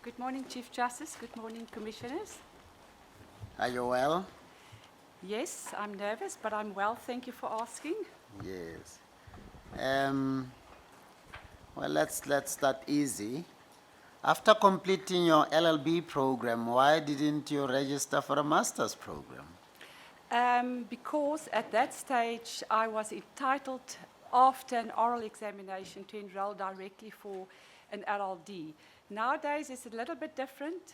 Good morning, Chief Justice. Good morning, Commissioners. Are you well? Yes, I'm nervous, but I'm well. Thank you for asking. Yes. Well, let's start easy. After completing your LLB program, why didn't you register for a master's program? Because at that stage, I was entitled after an oral examination to enroll directly for an LLD. Nowadays, it's a little bit different.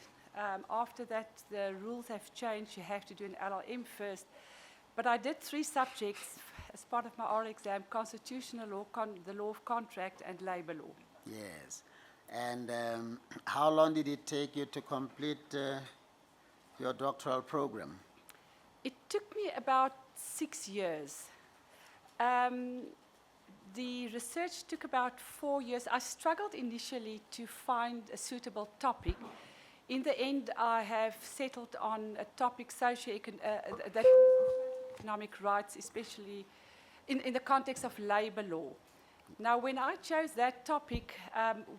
After that, the rules have changed. You have to do an LLM first. But I did 3 subjects as part of my oral exam: constitutional law, the law of contract, and labor law. Yes. And how long did it take you to complete your doctoral program? It took me about 6 years. The research took about 4 years. I struggled initially to find a suitable topic. In the end, I have settled on a topic, economic rights, especially in the context of labor law. Now, when I chose that topic,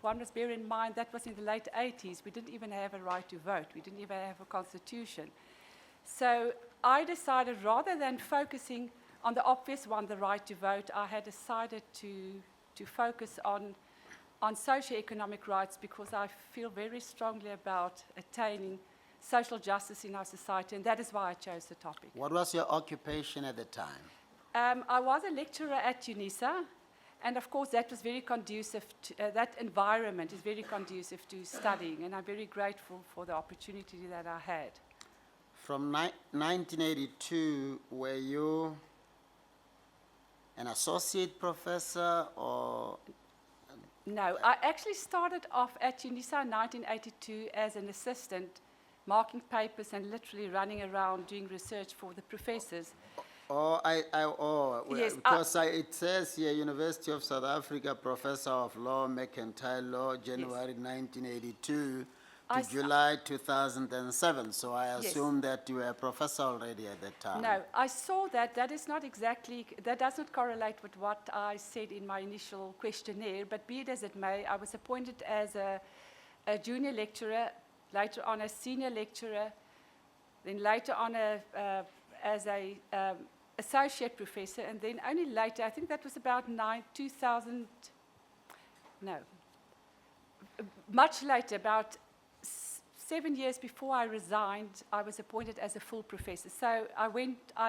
one must bear in mind that was in the late 80s. We didn't even have a right to vote. We didn't even have a constitution. So I decided, rather than focusing on the obvious one, the right to vote, I had decided to focus on socioeconomic rights, because I feel very strongly about attaining social justice in our society, and that is why I chose the topic. What was your occupation at the time? I was a lecturer at UNISA, and of course that was very conducive that environment is very conducive to studying, and I'm very grateful for the opportunity that I had. From 1982, were you an associate professor or? No, I actually started off at UNISA in 1982 as an assistant, marking papers and literally running around doing research for the professors. Yes, because it says here, University of South Africa, Professor of Law, Mercantile Law, January 1982 to July 2007. So I assume that you were a professor already at that time. No, I saw that. That is not exactly, that doesn't correlate with what I said in my initial questionnaire, but be it as it may, I was appointed as a junior lecturer, later on a senior lecturer, then later on as a associate professor, and then only later, I think that was about 2000, no, much later, about 7 years before I resigned, I was appointed as a full professor. So I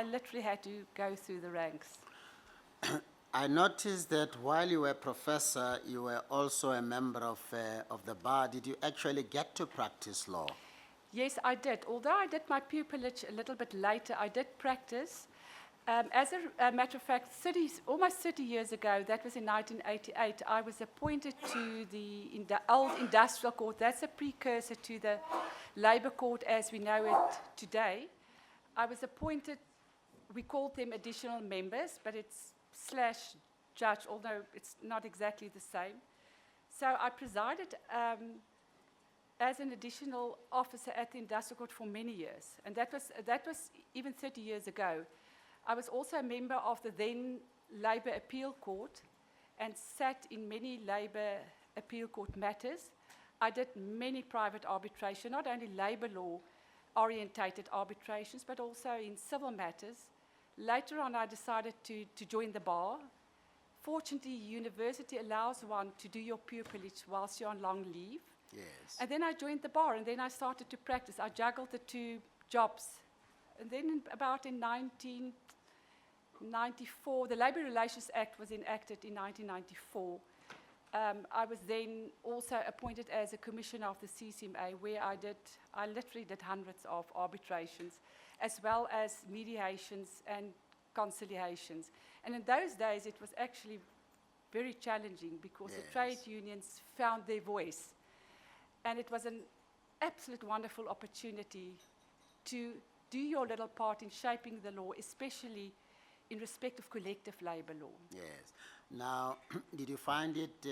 literally had to go through the ranks. I noticed that while you were a professor, you were also a member of the bar. Did you actually get to practice law? Yes, I did. Although I did my pupillage a little bit later, I did practice. As a matter of fact, almost 30 years ago, that was in 1988, I was appointed to the old industrial court. That's a precursor to the labor court as we know it today. I was appointed, we called them additional members, but it's /judge, although it's not exactly the same. So I presided as an additional officer at the industrial court for many years, and that was even 30 years ago. I was also a member of the then Labour Appeal Court and sat in many Labour Appeal Court matters. I did many private arbitration, not only labour law orientated arbitrations, but also in civil matters. Later on, I decided to join the bar. Fortunately, university allows one to do your pupillage whilst you're on long leave. Yes. And then I joined the bar, and then I started to practice. I juggled the 2 jobs. And then in 1994, the Labour Relations Act was enacted in 1994. I was then also appointed as a commissioner of the CCMA, where I literally did hundreds of arbitrations, as well as mediations and conciliations. And in those days, it was actually very challenging, because the trade unions found their voice. And it was an absolute wonderful opportunity to do your little part in shaping the law, especially in respect of collective labor law. Yes. Now, did you find it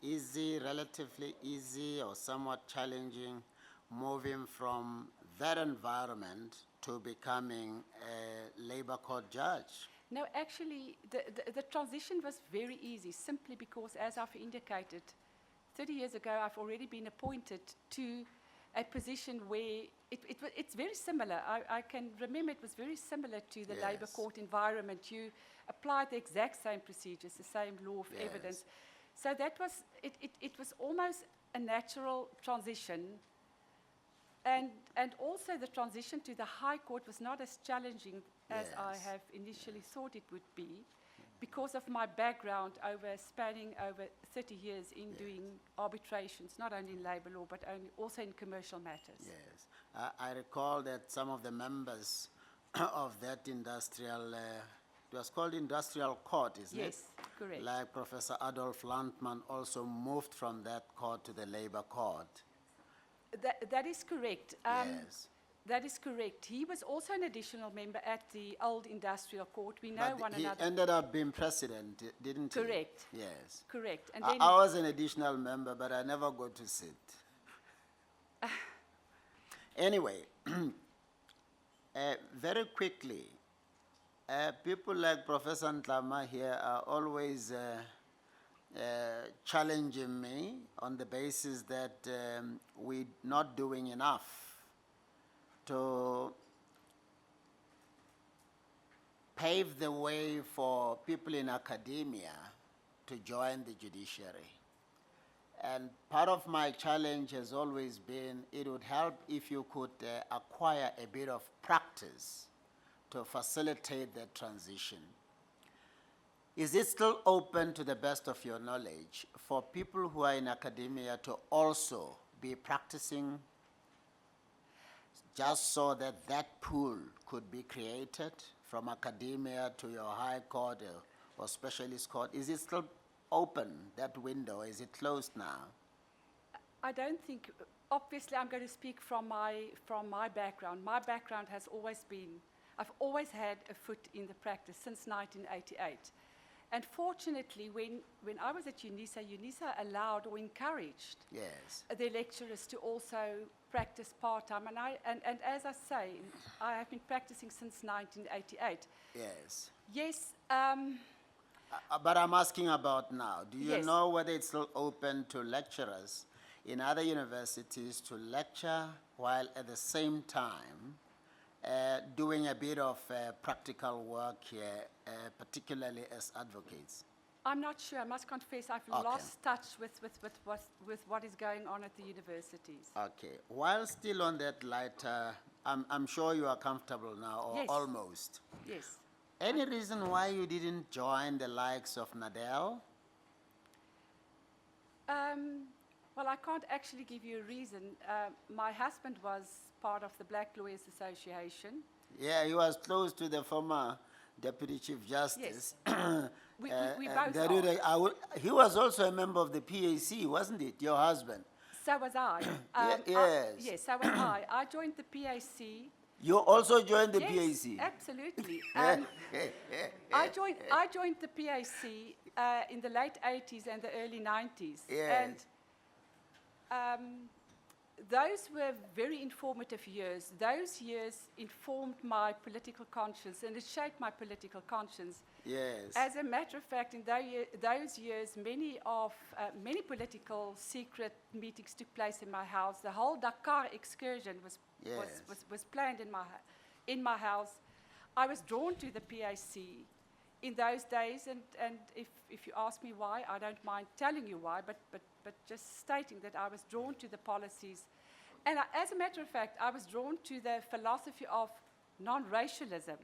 easy, relatively easy, or somewhat challenging, moving from that environment to becoming a labor court judge? No, actually, the transition was very easy, simply because, as I've indicated, 30 years ago, I've already been appointed to a position where it's very similar. I can remember it was very similar to the Labour Yes. Court environment. You applied the exact same procedures, the same law of Yes. evidence. So that was, it was almost a natural transition. And also the transition to the High Court was not as challenging as I Yes. have initially thought it would be, because of my background spanning over 30 years in doing arbitrations, not only in labour law, but also in commercial matters. Yes. I recall that some of the members of that industrial, it was called industrial court, isn't it? Yes, correct. Like Professor Adolf Landman also moved from that court to the labor court. That is correct. Yes. That is correct. He was also an additional member at the old industrial court. We know But one he another. ended up being president, didn't he? Correct. Yes. Correct. And I then was an additional member, but I never got to sit. Anyway, very quickly, people like Professor Ntlama here are always challenging me on the basis that we're not doing enough to pave the way for people in academia to join the judiciary. And part of my challenge has always been it would help if you could acquire a bit of practice to facilitate that transition. Is it still open, to the best of your knowledge, for people who are in academia to also be practicing, just so that that pool could be created from academia to your high court or specialist court? Is it still open, that window? Is it closed now? I don't think, obviously I'm going to speak from my background. My background has always been, I've always had a foot in the practice since 1988. And fortunately, when I was at UNISA allowed or encouraged Yes. the lecturers to also practice part-time. And as I say, I have been practicing since 1988. Yes. Yes, But I'm asking about now. Do you Yes. know whether it's still open to lecturers in other universities to lecture while at the same time doing a bit of practical work here, particularly as advocates? I'm not sure. I must confess I've Okay. lost touch with what is going on at the universities. Okay. While still on that light, I'm sure you are comfortable now, or Yes. almost. Yes. Any reason why you didn't join the likes of Nadel? Well, I can't actually give you a reason. My husband was part of the Black Lawyers Association. Yeah, he was close to the former Deputy Chief Justice. We both Darure, he was also a member of the PAC, wasn't it, your husband? So was I. Yes. Yes, so was I. I joined the PAC. You also joined the Yes, PAC? absolutely. I joined the PAC in the late 80s and the early 90s. Yes. And those were very informative years. Those years informed my political conscience, and it shaped my political conscience. Yes. As a matter of fact, in those years, many political secret meetings took place in my house. The whole Dakar excursion was planned in my house. I was drawn to the PAC in those days, and if you ask me why, I don't mind telling you why, but just stating that I was drawn to the policies. And as a matter of fact, I was drawn to the philosophy of non-racialism.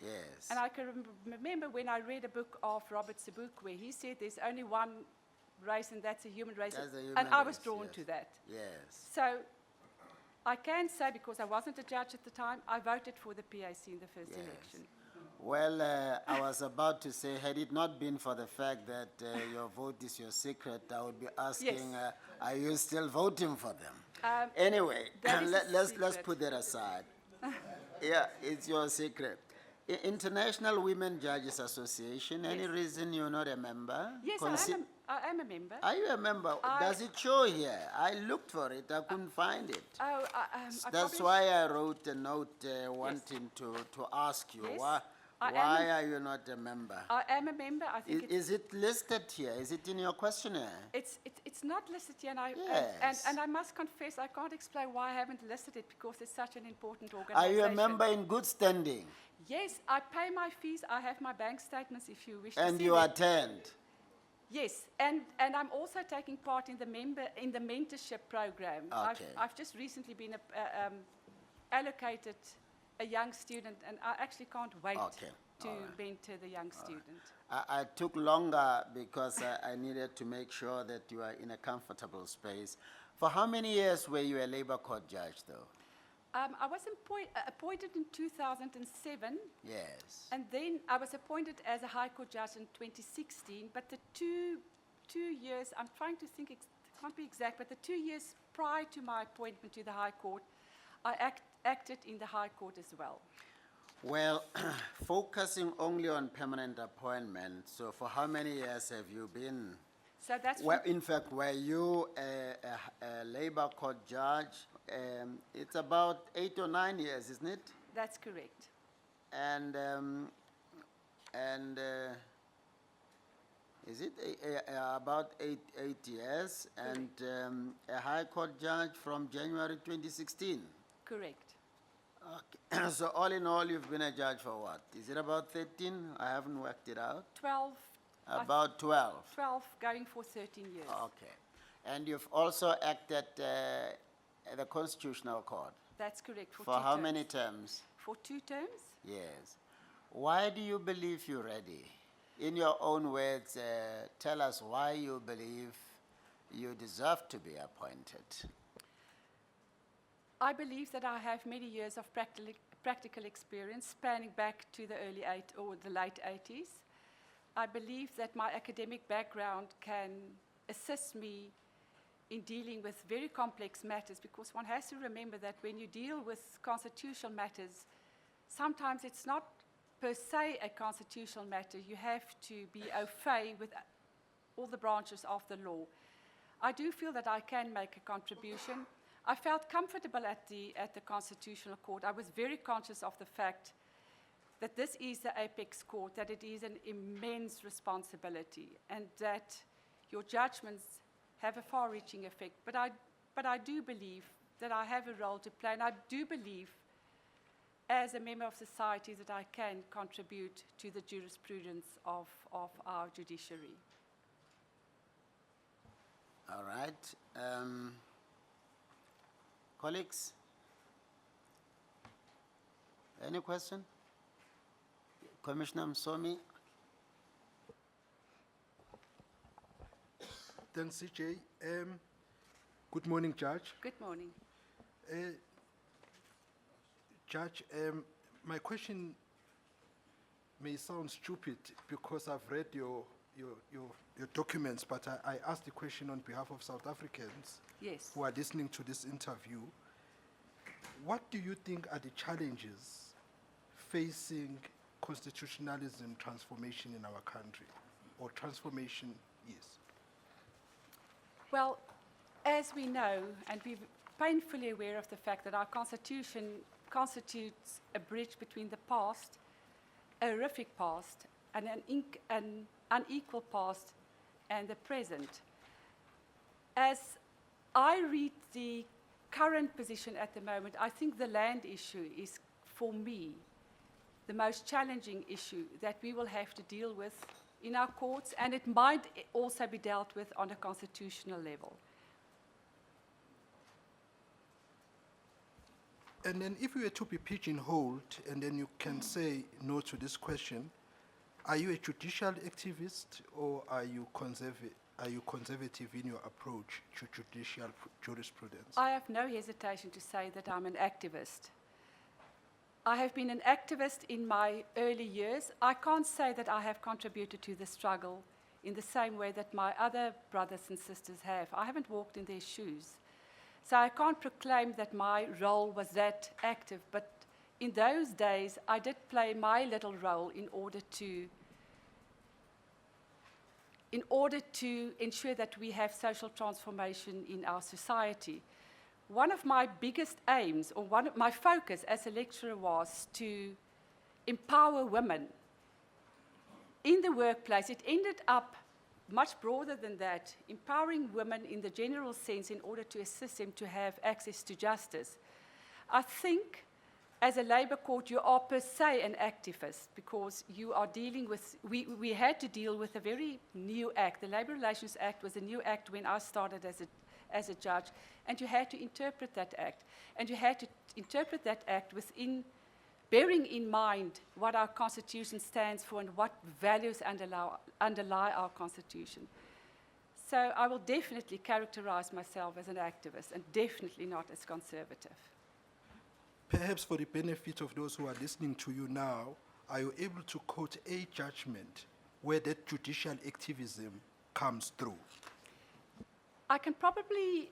Yes. And I can remember when I read a book of Robert Sobukwe, he said there's only one race, and that's a human race. That's a human And I was race, drawn yes. to that. Yes. So I can say, because I wasn't a judge at the time, I voted for the PAC in the first Yes. election. Well, I was about to say, had it not been for the fact that your vote is your secret, I would be asking, Yes. are you still voting for them? Anyway, that is a let's secret. put that aside. Yeah, it's your secret. International Women Judges Association, any Yes. reason you're not a member? Yes, I am a member. Are you a member? Does it show here? I looked for it, I couldn't find it. I That's probably why I wrote a note wanting to ask you. Yes. Why Why are you not a member? I am a member. I think Is it listed here? Is it in your questionnaire? it's not listed here, and Yes. and I must confess I can't explain why I haven't listed it because it's such an important Are organization. you a member in good standing? Yes, I pay my fees. I have my bank statements if you wish to And see you them. attend? Yes, and I'm also taking part in the mentorship program. Okay. I've just recently been allocated a young student, and I actually can't wait Okay, to all right. mentor the young student. I took longer because I needed to make sure that you are in a comfortable space. For how many years were you a labor court judge, though? I was appointed in 2007, Yes. and then I was appointed as a High Court judge in 2016. But the two years, I'm trying to think, can't be exact, but the 2 years prior to my appointment to the High Court, I acted in the High Court as well. Well, focusing only on permanent appointment, so for how many years have you been? So that's Well, in fact, were you a labor court judge? It's about 8 or 9 years, isn't it? that's correct. And is it about eight years? And a high court judge from January 2016? Correct. Okay. So all in all, you've been a judge for what? Is it about 13? I haven't worked it out. 12, About 12. 12 going for 13 years. Okay. And you've also acted at the Constitutional Court. That's correct. For two how terms. many terms? For 2 terms. Yes. Why do you believe you're ready? In your own words, tell us why you believe you deserve to be appointed. I believe that I have many years of practical experience spanning back to the late 80s. I believe that my academic background can assist me in dealing with very complex matters, because one has to remember that when you deal with constitutional matters, sometimes it's not per se a constitutional matter. You have to be au fait with all the branches of the law. I do feel that I can make a contribution. I felt comfortable at the Constitutional Court. I was very conscious of the fact that this is the apex court, that it is an immense responsibility, and that your judgments have a far-reaching effect. But I do believe that I have a role to play, and I do believe, as a member of society, that I can contribute to the jurisprudence of our judiciary. All right. Colleagues? Any question? Commissioner Msomi? Thanks, CJ. Good morning, Judge. Good morning. Judge, my question may sound stupid because I've read your documents, but I asked the question on behalf of South Africans Yes. who are listening to this interview. What do you think are the challenges facing constitutionalism transformation in our country, or transformation is? Well, as we know, and we're painfully aware of the fact that our Constitution constitutes a bridge between the past, a horrific past, and an unequal past, and the present. As I read the current position at the moment, I think the land issue is, for me, the most challenging issue that we will have to deal with in our courts, and it might also be dealt with on a constitutional level. And then if you were to be pigeonholed, and then you can say no to this question, are you a judicial activist, or are you conservative in your approach to judicial jurisprudence? I have no hesitation to say that I'm an activist. I have been an activist in my early years. I can't say that I have contributed to the struggle in the same way that my other brothers and sisters have. I haven't walked in their shoes. So I can't proclaim that my role was that active, but in those days, I did play my little role in order to ensure that we have social transformation in our society. One of my biggest aims, or my focus as a lecturer, was to empower women in the workplace. It ended up much broader than that, empowering women in the general sense in order to assist them to have access to justice. I think as a labor court, you are per se an activist because you are dealing with, we had to deal with a very new act. The Labor Relations Act was a new act when I started as a judge, and you had to interpret that act. And you had to interpret that act within, bearing in mind what our Constitution stands for and what values underlie our Constitution. So I will definitely characterize myself as an activist and definitely not as conservative. Perhaps for the benefit of those who are listening to you now, are you able to quote a judgment where that judicial activism comes through? I can probably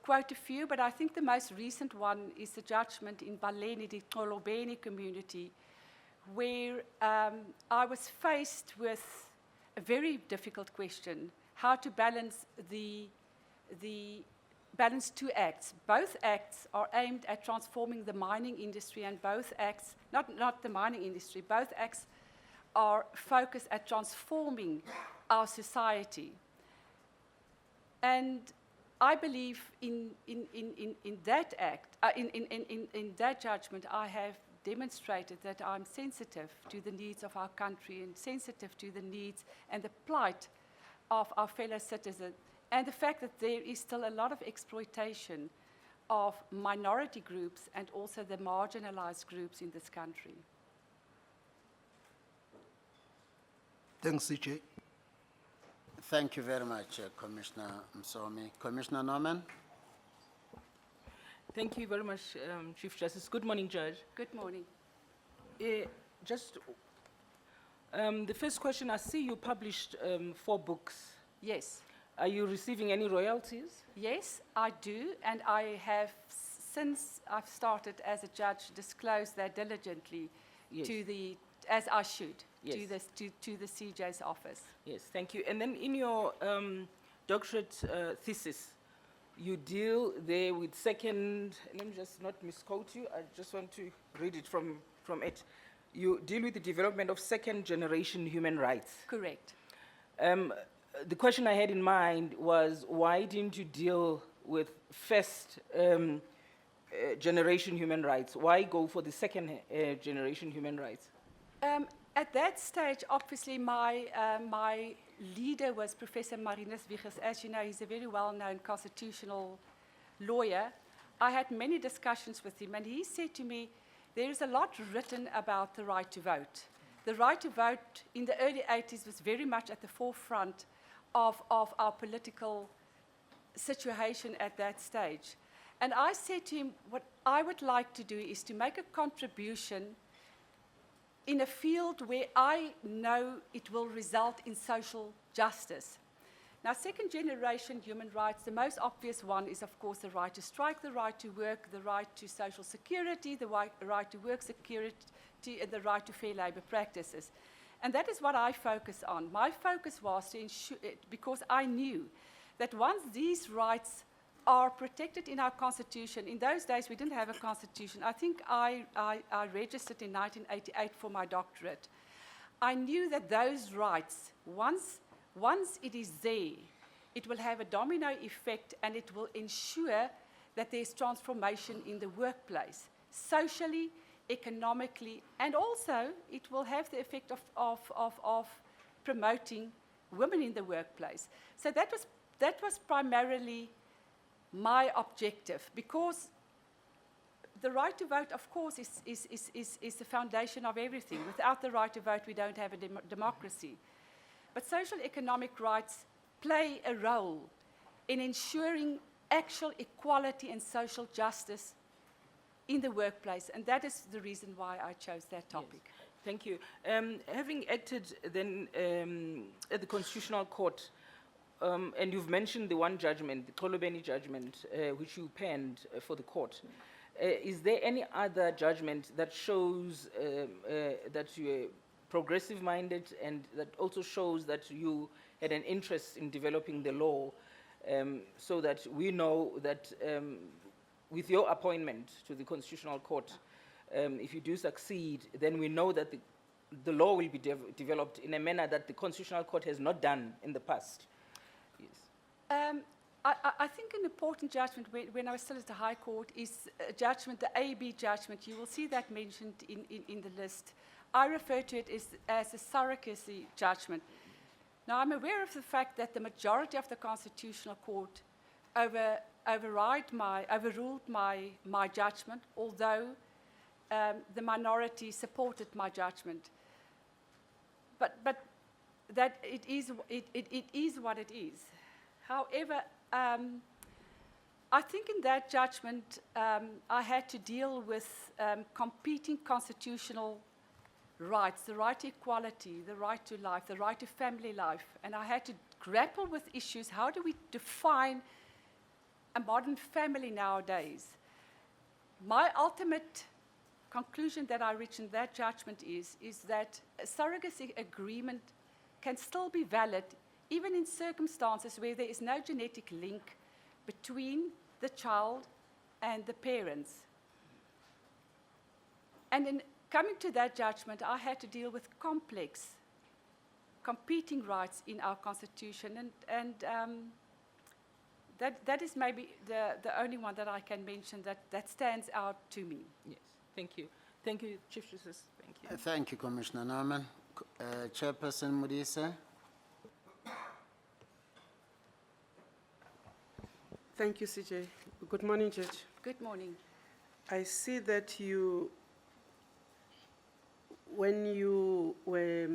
quote a few, but I think the most recent one is the judgment in Baleni, the Xolobeni community, where I was faced with a very difficult question, how to balance balance two acts. Both acts are aimed at transforming the mining industry, and both acts, not the mining industry, both acts are focused at transforming our society. And I believe in that act, in that judgment, I have demonstrated that I'm sensitive to the needs of our country and sensitive to the needs and the plight of our fellow citizens, and the fact that there is still a lot of exploitation of minority groups and also the marginalized groups in this country. Thanks, CJ. Thank you very much, Commissioner Msomi. Commissioner Norman? Thank you very much, Chief Justice. Good morning, Judge. Good morning. The first question, I see you published 4 books. Yes. Are you receiving any royalties? Yes, I do, and I have, since I've started as a judge, disclosed that diligently Yes. to the, as I should, Yes. to the CJ's office. Yes, thank you. And then in your doctorate thesis, you deal there with second, let me just not misquote you, I just want to read it from it. You deal with the development of second generation human rights. Correct. The question I had in mind was, why didn't you deal with first generation human rights? Why go for the second generation human rights? At that stage, obviously, my leader was Professor Marinus Wiegers. As you know, he's a very well-known constitutional lawyer. I had many discussions with him, and he said to me, there is a lot written about the right to vote. The right to vote in the early 80s was very much at the forefront of our political situation at that stage. And I said to him, what I would like to do is to make a contribution in a field where I know it will result in social justice. Now, second generation human rights, the most obvious one is, of course, the right to strike, the right to work, the right to social security, the right to work security, and the right to fair labor practices. And that is what I focus on. My focus was to ensure, because I knew that once these rights are protected in our Constitution, in those days we didn't have a Constitution. I think I registered in 1988 for my doctorate. I knew that those rights, once it is there, it will have a domino effect, and it will ensure that there's transformation in the workplace, socially, economically, and also it will have the effect of promoting women in the workplace. So that was primarily my objective, because the right to vote, of course, is the foundation of everything. Without the right to vote, we don't have a democracy. But social economic rights play a role in ensuring actual equality and social justice in the workplace, and that is the reason why I chose that topic. Yes. Thank you. Having acted then at the Constitutional Court, and you've mentioned the one judgment, the Xolobeni judgment, which you penned for the court. Is there any other judgment that shows that you're progressive-minded, and that also shows that you had an interest in developing the law, so that we know that with your appointment to the Constitutional Court, if you do succeed, then we know that the law will be developed in a manner that the Constitutional Court has not done in the past. Yes. I think an important judgment when I was still at the High Court is a judgment, the AB judgment. You will see that mentioned in the list. I refer to it as a surrogacy judgment. Now, I'm aware of the fact that the majority of the Constitutional Court overruled my judgment, although the minority supported my judgment. But that it is what it is. However, I think in that judgment, I had to deal with competing constitutional rights, the right to equality, the right to life, the right to family life. And I had to grapple with issues. How do we define a modern family nowadays? My ultimate conclusion that I reached in that judgment is that a surrogacy agreement can still be valid even in circumstances where there is no genetic link between the child and the parents. And in coming to that judgment, I had to deal with complex, competing rights in our Constitution, and that is maybe the only one that I can mention that stands out to me. Yes, thank you. Thank you, Chief Justice. Thank you. Thank you, Commissioner Norman. Chairperson Modise. Thank you, CJ. Good morning, Judge. Good morning. I see that when you were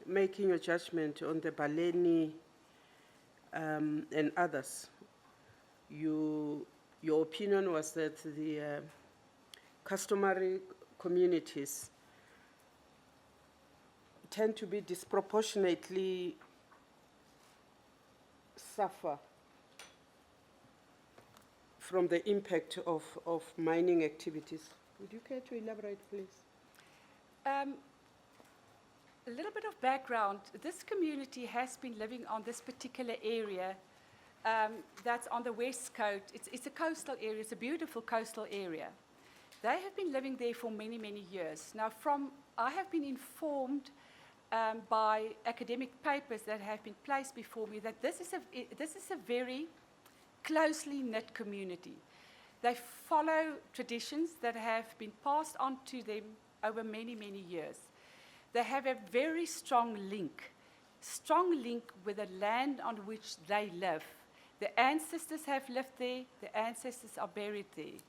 making your judgment on the Baleni and others, your opinion was that the customary communities tend to be disproportionately suffer from the impact of mining activities. Would you care to elaborate, please? A little bit of background. This community has been living on this particular area that's on the west coast. It's a coastal area. It's a beautiful coastal area. They have been living there for many, many years. Now, I have been informed by academic papers that have been placed before me that this is a very closely knit community. They follow traditions that have been passed on to them over many, many years. They have a very strong link with the land on which they live. The ancestors have lived there, the ancestors are buried there.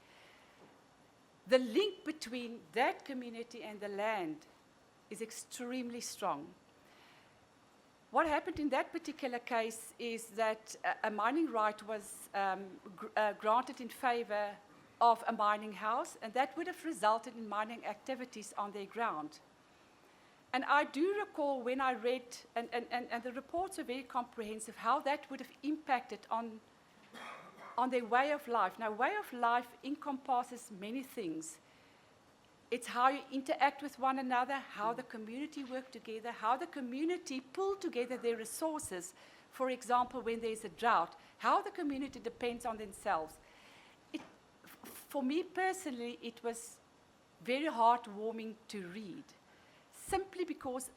The link between that community and the land is extremely strong. What happened in that particular case is that a mining right was granted in favor of a mining house, and that would have resulted in mining activities on their ground. And I do recall when I read, and the reports are very comprehensive, how that would have impacted on their way of life. Now, way of life encompasses many things. It's how you interact with one another, how the community work together, how the community pull together their resources. For example, when there's a drought, how the community depends on themselves. For me personally, it was very heartwarming to read, simply because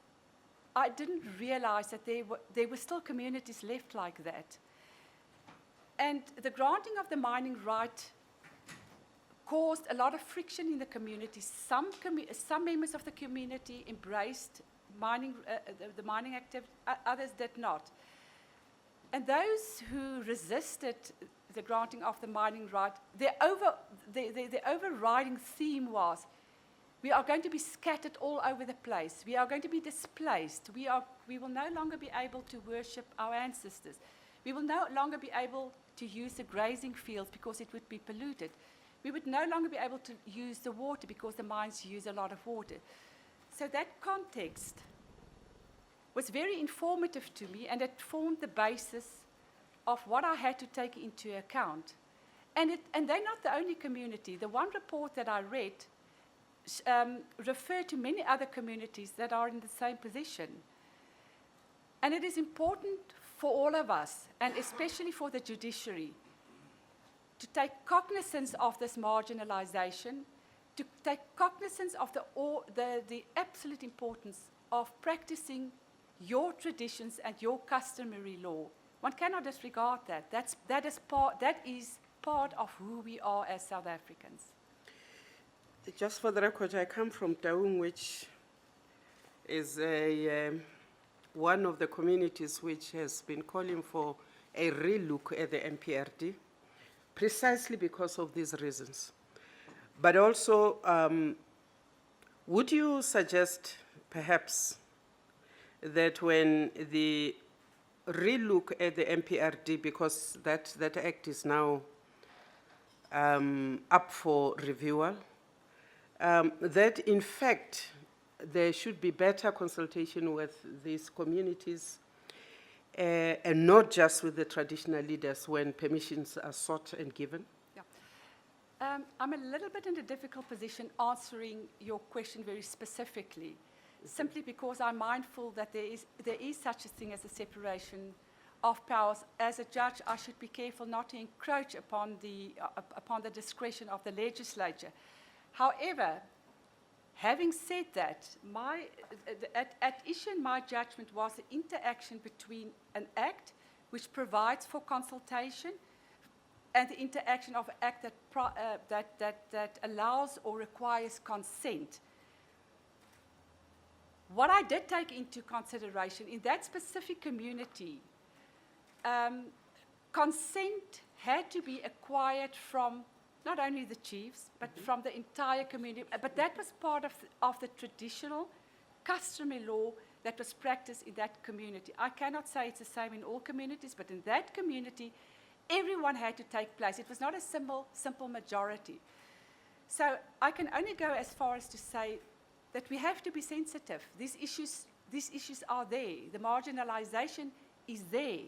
I didn't realize that there were still communities left like that. And the granting of the mining right caused a lot of friction in the community. Some members of the community embraced the mining activity, others did not. And those who resisted the granting of the mining right, the overriding theme was, we are going to be scattered all over the place. We are going to be displaced. We will no longer be able to worship our ancestors. We will no longer be able to use the grazing fields because it would be polluted. We would no longer be able to use the water because the mines use a lot of water. So that context was very informative to me, and it formed the basis of what I had to take into account. And they're not the only community. The one report that I read referred to many other communities that are in the same position. And it is important for all of us, and especially for the judiciary, to take cognizance of this marginalization to take cognizance of the absolute importance of practicing your traditions and your customary law. One cannot disregard that. That is part of who we are as South Africans. Just for the record, I come from Taung, which is one of the communities which has been calling for a relook at the MPRD, precisely because of these reasons. But also, would you suggest perhaps that when the relook at the MPRD, because that act is now up for review, that in fact there should be better consultation with these communities and not just with the traditional leaders when permissions are sought and given? Yeah. I'm a little bit in a difficult position answering your question very specifically, simply because I'm mindful that there is such a thing as a separation of powers. As a judge, I should be careful not to encroach upon the discretion of the legislature. However, having said that, at issue in my judgment was the interaction between an act which provides for consultation and the interaction of an act that allows or requires consent. What I did take into consideration in that specific community, consent had to be acquired from not only the chiefs, but from the entire community. But that was part of the traditional customary law that was practiced in that community. I cannot say it's the same in all communities, but in that community, everyone had to take place. It was not a simple majority. So I can only go as far as to say that we have to be sensitive. These issues are there. The marginalization is there.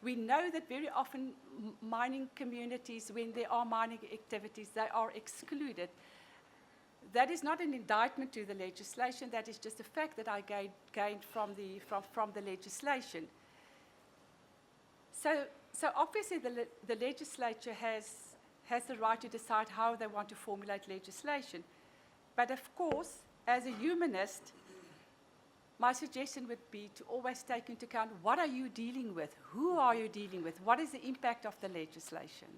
We know that very often mining communities, when there are mining activities, they are excluded. That is not an indictment to the legislation. That is just a fact that I gained from the legislation. So obviously the legislature has the right to decide how they want to formulate legislation. But of course, as a humanist, my suggestion would be to always take into account what are you dealing with, who are you dealing with, what is the impact of the legislation.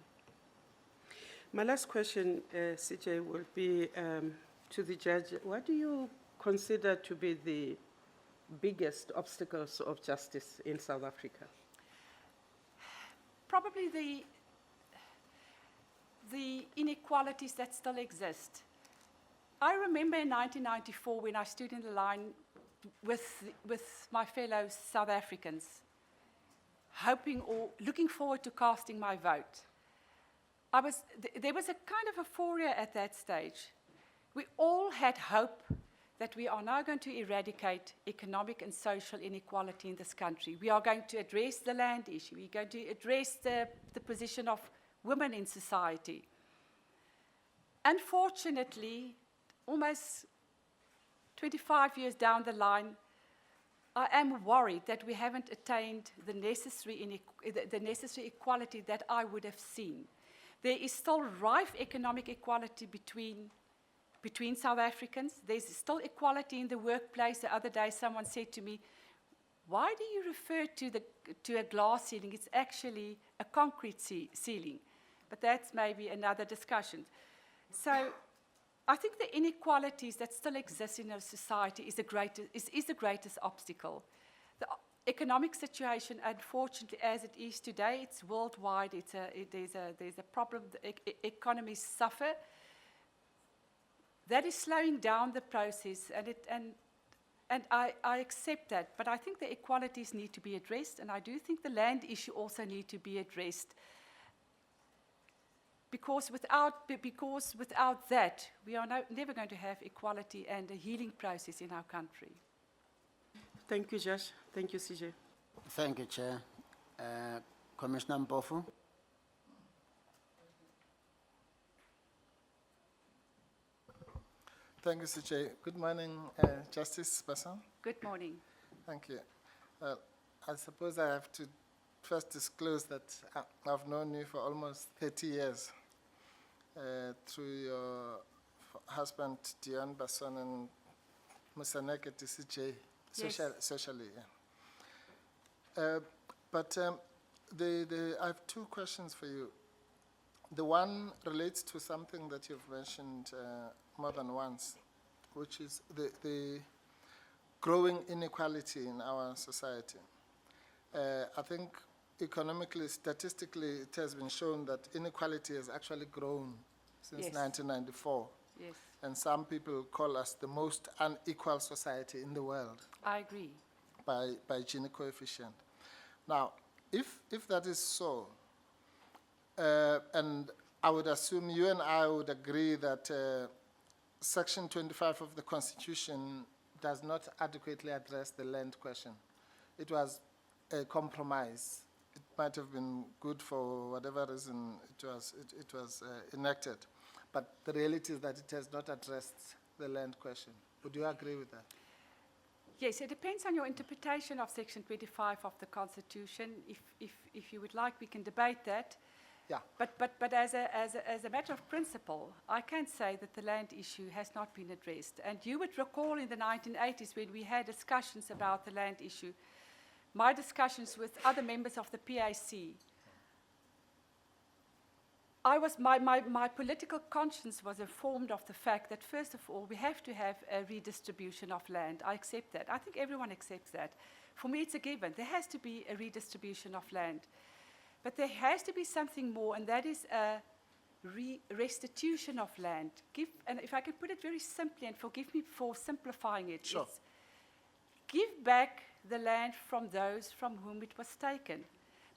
My last question, CJ, will be to the judge. What do you consider to be the biggest obstacles of justice in South Africa? Probably the inequalities that still exist. I remember in 1994 when I stood in the line with my fellow South Africans, hoping or looking forward to casting my vote. There was a kind of euphoria at that stage. We all had hope that we are now going to eradicate economic and social inequality in this country. We are going to address the land issue. We're going to address the position of women in society. Unfortunately, almost 25 years down the line, I am worried that we haven't attained the necessary equality that I would have seen. There is still rife economic equality between South Africans. There's still equality in the workplace. The other day someone said to me, why do you refer to a glass ceiling? It's actually a concrete ceiling. But that's maybe another discussion. So I think the inequalities that still exist in our society is the greatest obstacle. The economic situation, unfortunately, as it is today, it's worldwide. There's a problem. Economies suffer. That is slowing down the process, and I accept that. But I think the equalities need to be addressed, and I do think the land issue also needs to be addressed. Because without that, we are never going to have equality and a healing process in our country. Thank you, Judge. Thank you, CJ. Thank you, Chair. Commissioner Mpofu. Thank you, CJ. Good morning, Justice Basson. Good morning. Thank you. I suppose I have to first disclose that I've known you for almost 30 years through your husband Dion Basson and Musaneke DCJ, socially. Yeah. I have two questions for you. The one relates to something that you've mentioned more than once, which is the growing inequality in our society. I think economically, statistically, it has been shown that inequality has actually grown since Yes. 1994. Yes, And some people call us the most unequal society in the world I agree. by Gini coefficient. Now, if that is so, and I would assume you and I would agree that Section 25 of the Constitution does not adequately address the land question. It was a compromise. It might have been good for whatever reason it was enacted, but the reality is that it has not addressed the land question. Would you agree with that? Yes, it depends on your interpretation of Section 25 of the Constitution. If you would like, we can debate that. Yeah. But as a matter of principle, I can say that the land issue has not been addressed. And you would recall in the 1980s when we had discussions about the land issue, my discussions with other members of the PAC, my political conscience was informed of the fact that, first of all, we have to have a redistribution of land. I accept that. I think everyone accepts that. For me, it's a given. There has to be a redistribution of land. But there has to be something more, and that is a restitution of land. And if I can put it very simply, and forgive me for simplifying it, Sure. it's give back the land from those from whom it was taken.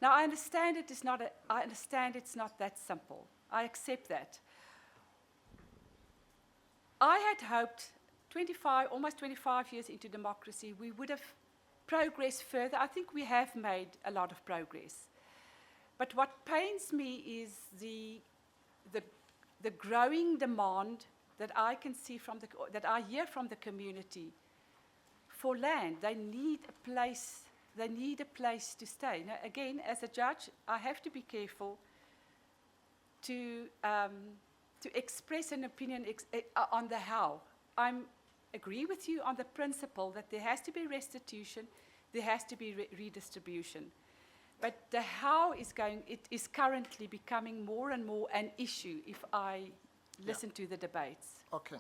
Now, I understand I understand it's not that simple. I accept that. I had hoped almost 25 years into democracy, we would have progressed further. I think we have made a lot of progress. But what pains me is the growing demand that I can see that I hear from the community for land. They need a place. They need a place to stay. Now, again, as a judge, I have to be careful to express an opinion on the how. I agree with you on the principle that there has to be restitution, there has to be redistribution. But the how it is currently becoming more and more an issue if I listen to the debates. Okay.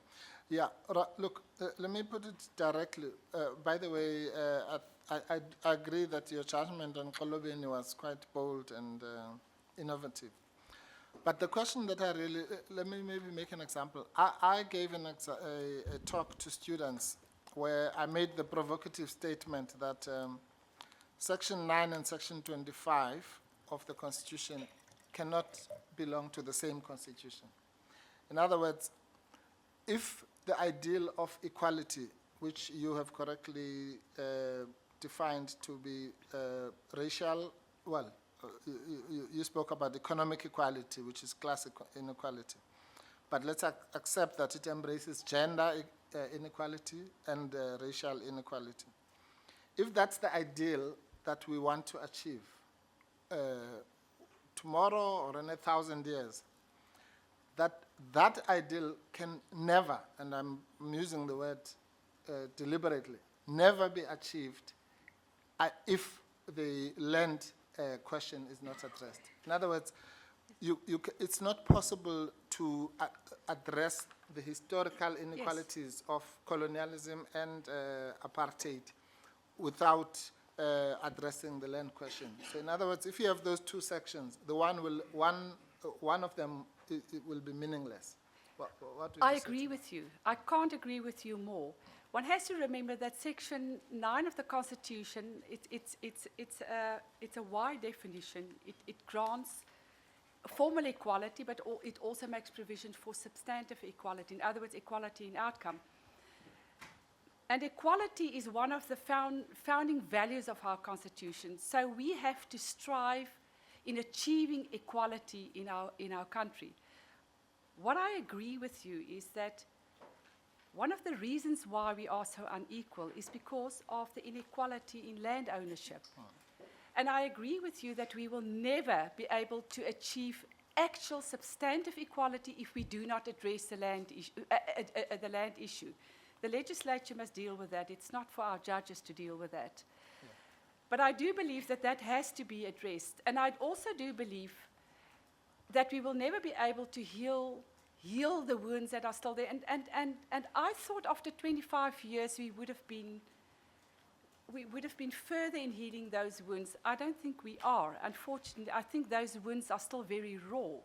Yeah, look, let me put it directly. By the way, I agree that your judgment on Kolobeni was quite bold and innovative. But the question that I really, let me maybe make an example. I gave a talk to students where I made the provocative statement that Section 9 and Section 25 of the Constitution cannot belong to the same Constitution. In other words, if the ideal of equality, which you have correctly defined to be racial, you spoke about economic equality, which is class inequality. But let's accept that it embraces gender inequality and racial inequality. If that's the ideal that we want to achieve tomorrow or in 1,000 years, that ideal can never, and I'm using the word deliberately, never be achieved if the land question is not addressed. In other words, it's not possible to address the historical inequalities of colonialism and apartheid without addressing the land question. So in other words, if you have those two sections, one of them it will be meaningless. What I agree with you. I can't agree with you more. One has to remember that Section 9 of the Constitution, it's a wide definition. It grants formal equality, but it also makes provision for substantive equality. In other words, equality in outcome. And equality is one of the founding values of our Constitution. So we have to strive in achieving equality in our country. What I agree with you is that one of the reasons why we are so unequal is because of the inequality in land ownership. And I agree with you that we will never be able to achieve actual substantive equality if we do not address the land issue. The legislature must deal with that. It's not for our judges to deal with that. But I do believe that that has to be addressed. And I also do believe that we will never be able to heal the wounds that are still there. And I thought after 25 years we would have been further in healing those wounds. I don't think we are. Unfortunately, I think those wounds are still very raw.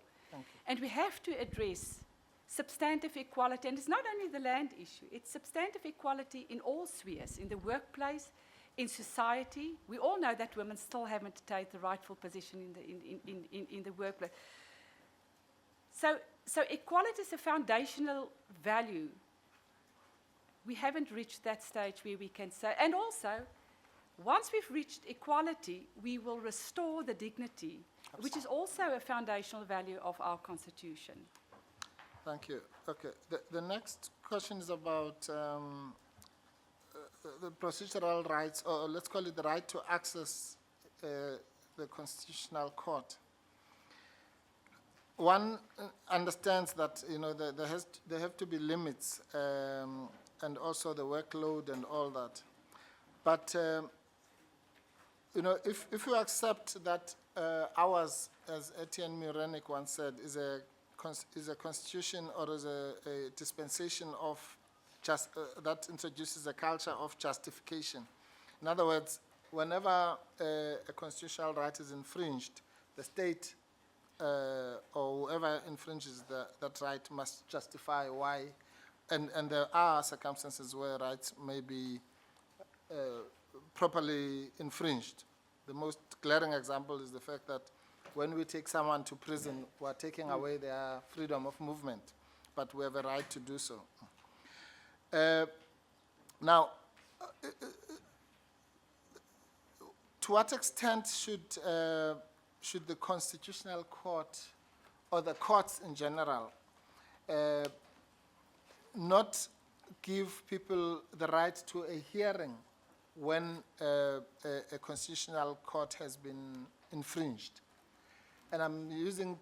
And we have to address substantive equality. And it's not only the land issue, it's substantive equality in all spheres, in the workplace, in society. We all know that women still haven't taken the rightful position in the workplace. So equality is a foundational value. We haven't reached that stage where we can say, and also, once we've reached equality, we will restore the dignity, which is also a foundational value of our Constitution. Thank you. Okay, the next question is about the procedural rights, or let's call it the right to access the Constitutional Court. One understands that, you know, there have to be limits and also the workload and all that. But, you know, if you accept that ours, as Etienne Murenik once said, is a constitution or is a dispensation of that introduces a culture of justification. In other words, whenever a constitutional right is infringed, the state or whoever infringes that right must justify why, and there are circumstances where rights may be properly infringed. The most glaring example is the fact that when we take someone to prison, we're taking away their freedom of movement, but we have a right to do so. Now, to what extent should the Constitutional Court or the courts in general not give people the right to a hearing when a constitutional court has been infringed? And I'm using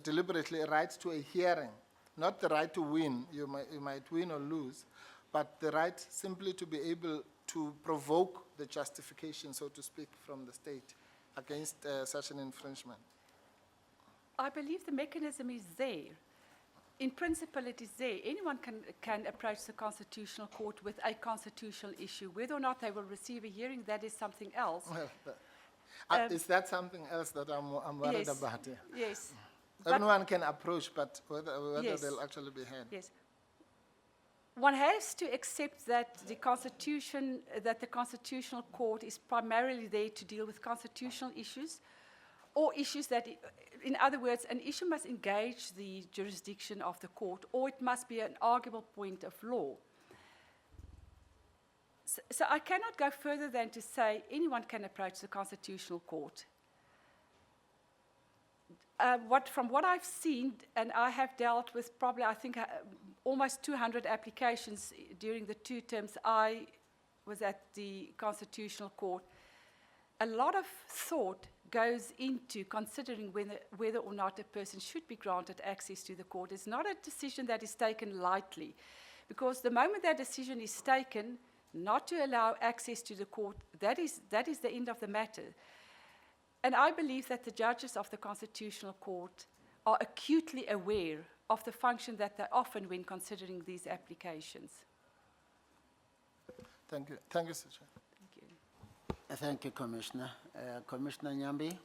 deliberately a right to a hearing, not the right to win. You might win or lose, but the right simply to be able to provoke the justification, so to speak, from the state against such an infringement. I believe the mechanism is there. In principle, it is there. Anyone can approach the Constitutional Court with a constitutional issue. Whether or not they will receive a hearing, that is something else. Well, is that something else that I'm worried yes, about? Yeah. Yes. Everyone can approach, but whether Yes. they'll actually be heard. Yes. One has to accept that the Constitutional Court is primarily there to deal with constitutional issues, or issues that, in other words, an issue must engage the jurisdiction of the court, or it must be an arguable point of law. So I cannot go further than to say anyone can approach the Constitutional Court. From what I've seen, and I have dealt with probably, I think, almost 200 applications during the 2 terms I was at the Constitutional Court, a lot of thought goes into considering whether or not a person should be granted access to the court. It's not a decision that is taken lightly, because the moment that decision is taken not to allow access to the court, that is the end of the matter. And I believe that the judges of the Constitutional Court are acutely aware of the function that they offer when considering these applications. Thank you. Thank you, Sir Chair. Thank you. Thank you, Commissioner. Commissioner Nyambi?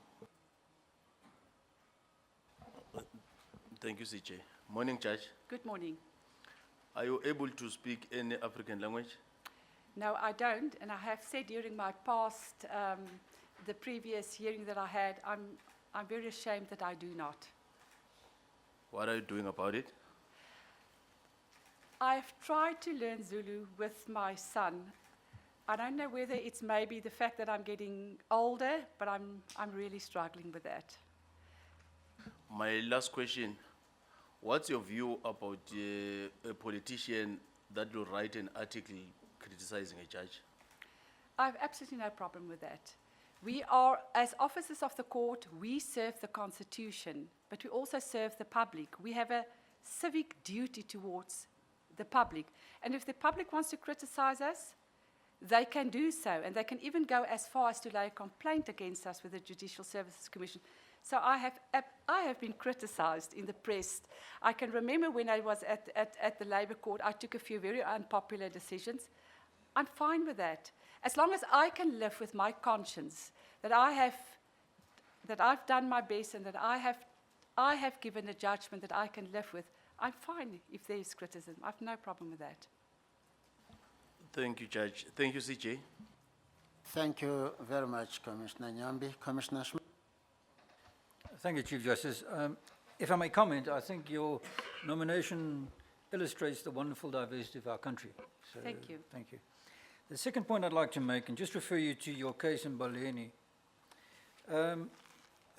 Thank you, CJ. Morning, Judge. Good morning. Are you able to speak any African language? No, I don't, and I have said during my past, the previous hearing that I had, I'm very ashamed that I do not. What are you doing about it? I've tried to learn Zulu with my son. I don't know whether it's maybe the fact that I'm getting older, but I'm really struggling with that. My last question, what's your view about a politician that will write an article criticizing a judge? I have absolutely no problem with that. We are, as officers of the court, we serve the Constitution, but we also serve the public. We have a civic duty towards the public. And if the public wants to criticize us, they can do so, and they can even go as far as to lay a complaint against us with the Judicial Services Commission. So I have been criticized in the press. I can remember when I was at the Labour Court, I took a few very unpopular decisions. I'm fine with that. As long as I can live with my conscience, that I've done my best and that I have given a judgment that I can live with, I'm fine if there is criticism. I have no problem with that. Thank you, Judge. Thank you, CJ. Thank you very much, Commissioner Nyambi. Commissioner Schmidt. Thank you, Chief Justice. If I may comment, I think your nomination illustrates the wonderful diversity of our country. So, Thank you. Thank you. The second point I'd like to make, and just refer you to your case in Baleni.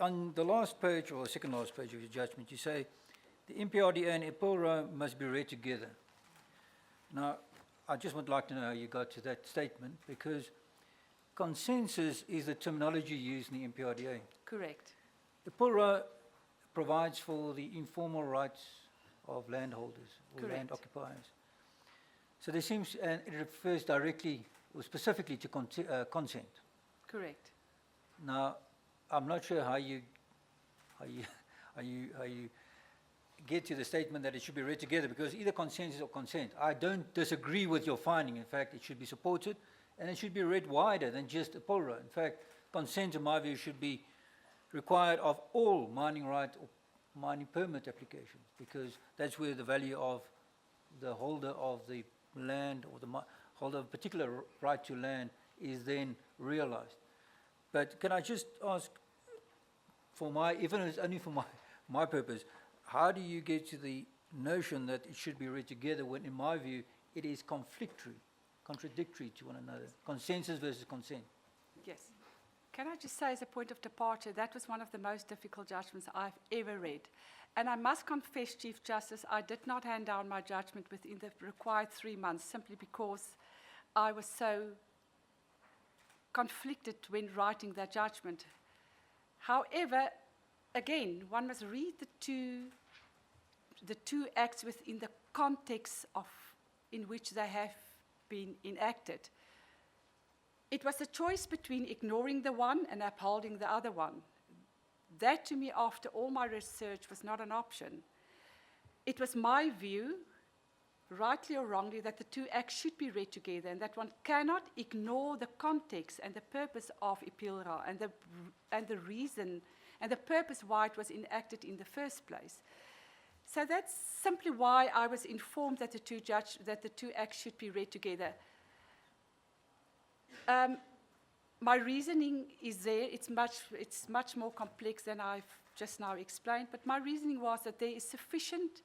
On the last page, or second last page of your judgment, you say, the MPRDA and EPILRA must be read together. Now, I just would like to know how you got to that statement, because consensus is the terminology used in the MPRDA. Correct. EPILRA provides for the informal rights of landholders or Correct. land occupiers. So there seems, and it refers directly or specifically to consent. Correct. Now, I'm not sure how you get to the statement that it should be read together, because either consensus or consent. I don't disagree with your finding. In fact, it should be supported, and it should be read wider than just EPILRA. In fact, consent, in my view, should be required of all mining right or mining permit applications, because that's where the value of the holder of the land or the holder of a particular right to land is then realized. But can I just ask, for my, even if it's only for my purpose, how do you get to the notion that it should be read together when, in my view, it is contradictory to one another, consensus versus consent? Yes. Can I just say, as a point of departure, that was one of the most difficult judgments I've ever read. And I must confess, Chief Justice, I did not hand down my judgment within the required 3 months, simply because I was so conflicted when writing that judgment. However, again, one must read the two acts within the context of in which they have been enacted. It was a choice between ignoring the one and upholding the other one. That, to me, after all my research, was not an option. It was my view, rightly or wrongly, that the two acts should be read together, and that one cannot ignore the context and the purpose of EPILRA and the reason and the purpose why it was enacted in the first place. So that's simply why I was informed that the two acts should be read together. My reasoning is there. It's much more complex than I've just now explained, but my reasoning was that there is sufficient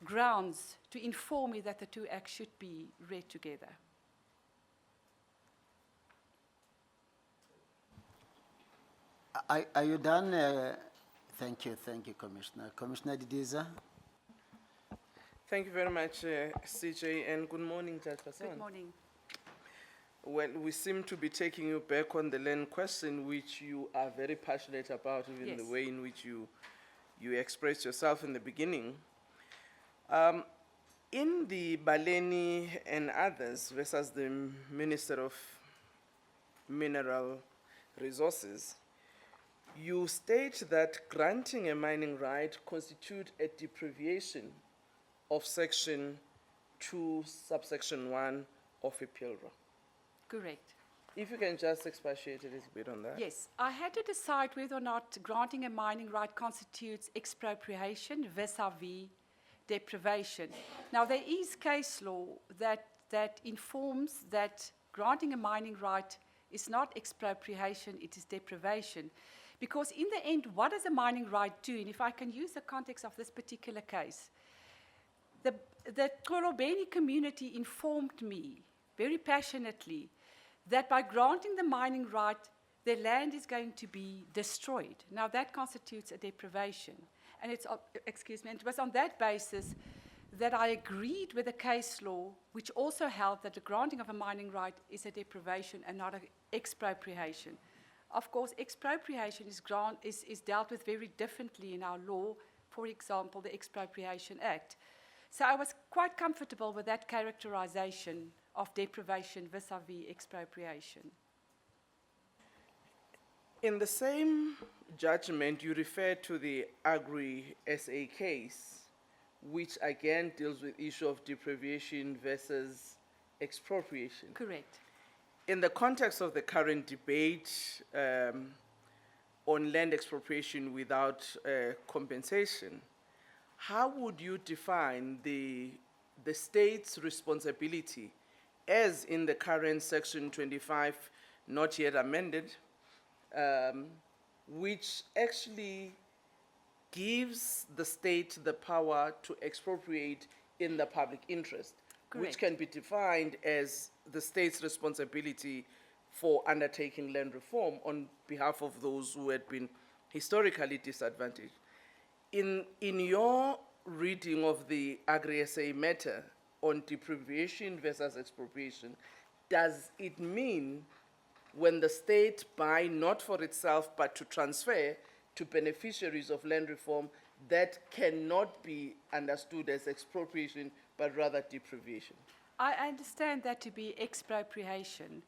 grounds to inform me that the two acts should be read together. Are you done? Thank you, Commissioner. Commissioner Didiza? Thank you very much, CJ, and good morning, Judge Basson. Good morning. Well, we seem to be taking you back on the land question, which you are very passionate about, even Yes. the way in which you expressed yourself in the beginning. In the Baleni and others versus the Minister of Mineral Resources, you state that granting a mining right constitute a deprivation of Section 2, subsection 1 of EPILRA. Correct. If you can just expatiate a little bit on that. Yes, I had to decide whether or not granting a mining right constitutes expropriation vis-à-vis deprivation. Now, there is case law that informs that granting a mining right is not expropriation, it is deprivation. Because in the end, what does a mining right do? And if I can use the context of this particular case, the Kolobeni community informed me very passionately that by granting the mining right, their land is going to be destroyed. Now, that constitutes a deprivation. And it's, it was on that basis that I agreed with the case law, which also held that the granting of a mining right is a deprivation and not an expropriation. Of course, expropriation is dealt with very differently in our law, for example, the Expropriation Act. So I was quite comfortable with that characterization of deprivation vis-à-vis expropriation. In the same judgment, you refer to the Agri-SA case, which again deals with issue of deprivation versus expropriation. Correct. In the context of the current debate on land expropriation without compensation, how would you define the state's responsibility as in the current Section 25, not yet amended, which actually gives the state the power to expropriate in the public interest, which Correct. can be defined as the state's responsibility for undertaking land reform on behalf of those who had been historically disadvantaged. In your reading of the Agri-SA matter on deprivation versus expropriation, does it mean when the state buy not for itself but to transfer to beneficiaries of land reform, that cannot be understood as expropriation but rather deprivation? I understand that to be expropriation.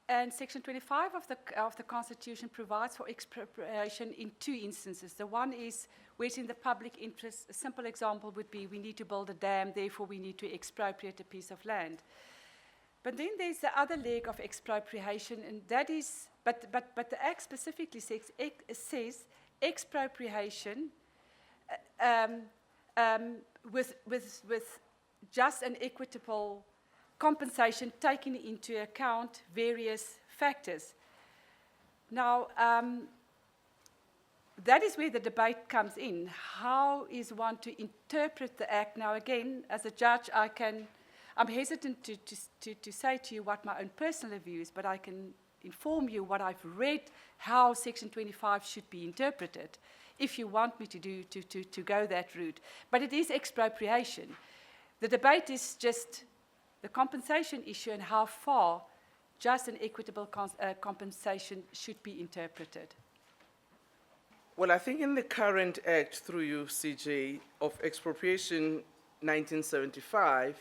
And Section 25 of the Constitution provides for expropriation in two instances. The one is where it's in the public interest. A simple example would be we need to build a dam, therefore we need to expropriate a piece of land. But then there's the other leg of expropriation, and that is, but the Act specifically says expropriation with just and equitable compensation taking into account various factors. Now, that is where the debate comes in. How is one to interpret the Act? Now, again, as a judge, I'm hesitant to say to you what my own personal view is, but I can inform you what I've read, how Section 25 should be interpreted, if you want me to go that route. But it is expropriation. The debate is just the compensation issue and how far just and equitable compensation should be interpreted. Well, I think in the current Act, through you, CJ, of Expropriation 1975,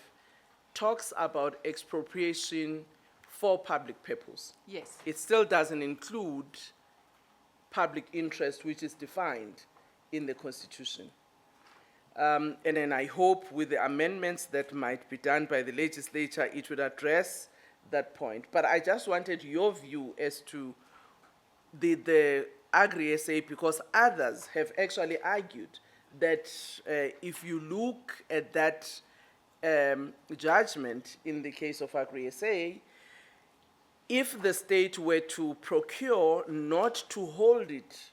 talks about expropriation for public purpose. Yes. It still doesn't include public interest, which is defined in the Constitution. And then I hope with the amendments that might be done by the legislature, it would address that point. But I just wanted your view as to the Agri-SA, because others have actually argued that if you look at that judgment in the case of Agri-SA, if the state were to procure not to hold it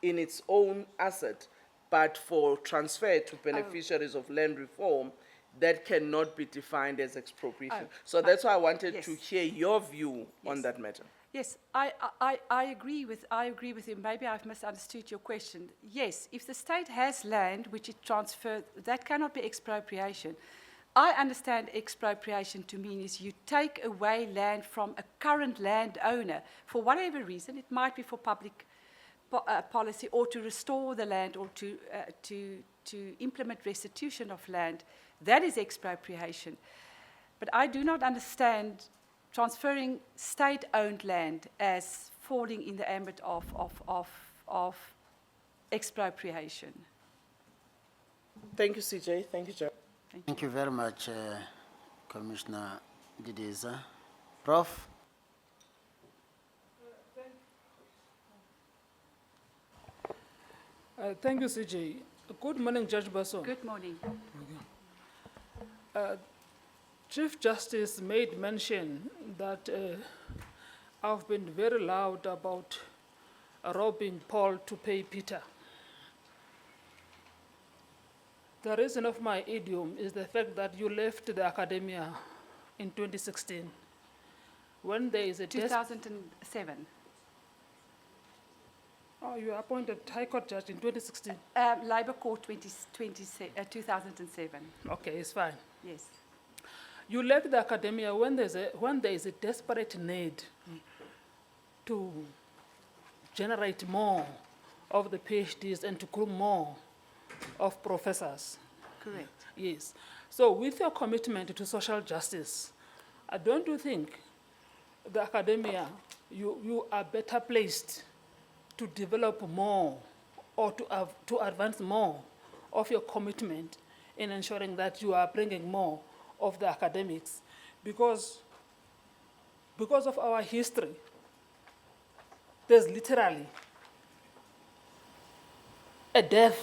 in its own asset, but for transfer to beneficiaries of land reform, that cannot be defined as expropriation. So that's why I wanted to hear your view on that matter. Yes, I agree with you. Maybe I've misunderstood your question. Yes, if the state has land which it transferred, that cannot be expropriation. I understand expropriation to mean is you take away land from a current landowner for whatever reason. It might be for public policy or to restore the land or to implement restitution of land. That is expropriation. But I do not understand transferring state-owned land as falling in the ambit of expropriation. Thank you, CJ. Thank you, Judge. Thank you very much, Commissioner Didiza. Prof? Thank you, CJ. Good morning, Judge Basson. Good morning. Chief Justice made mention that I've been very loud about robbing Paul to pay Peter. The reason of my idiom is the fact that you left the academia in 2016. When there is a 2007. Oh, you were appointed High Court judge in 2016. Labour Court 2007. Okay, it's fine. Yes. You left the academia when there is a desperate need to generate more of the PhDs and to groom more of professors. Correct. Yes. So with your commitment to social justice, don't you think the academia, you are better placed to develop more or to advance more of your commitment in ensuring that you are bringing more of the academics? Because of our history, there's literally a death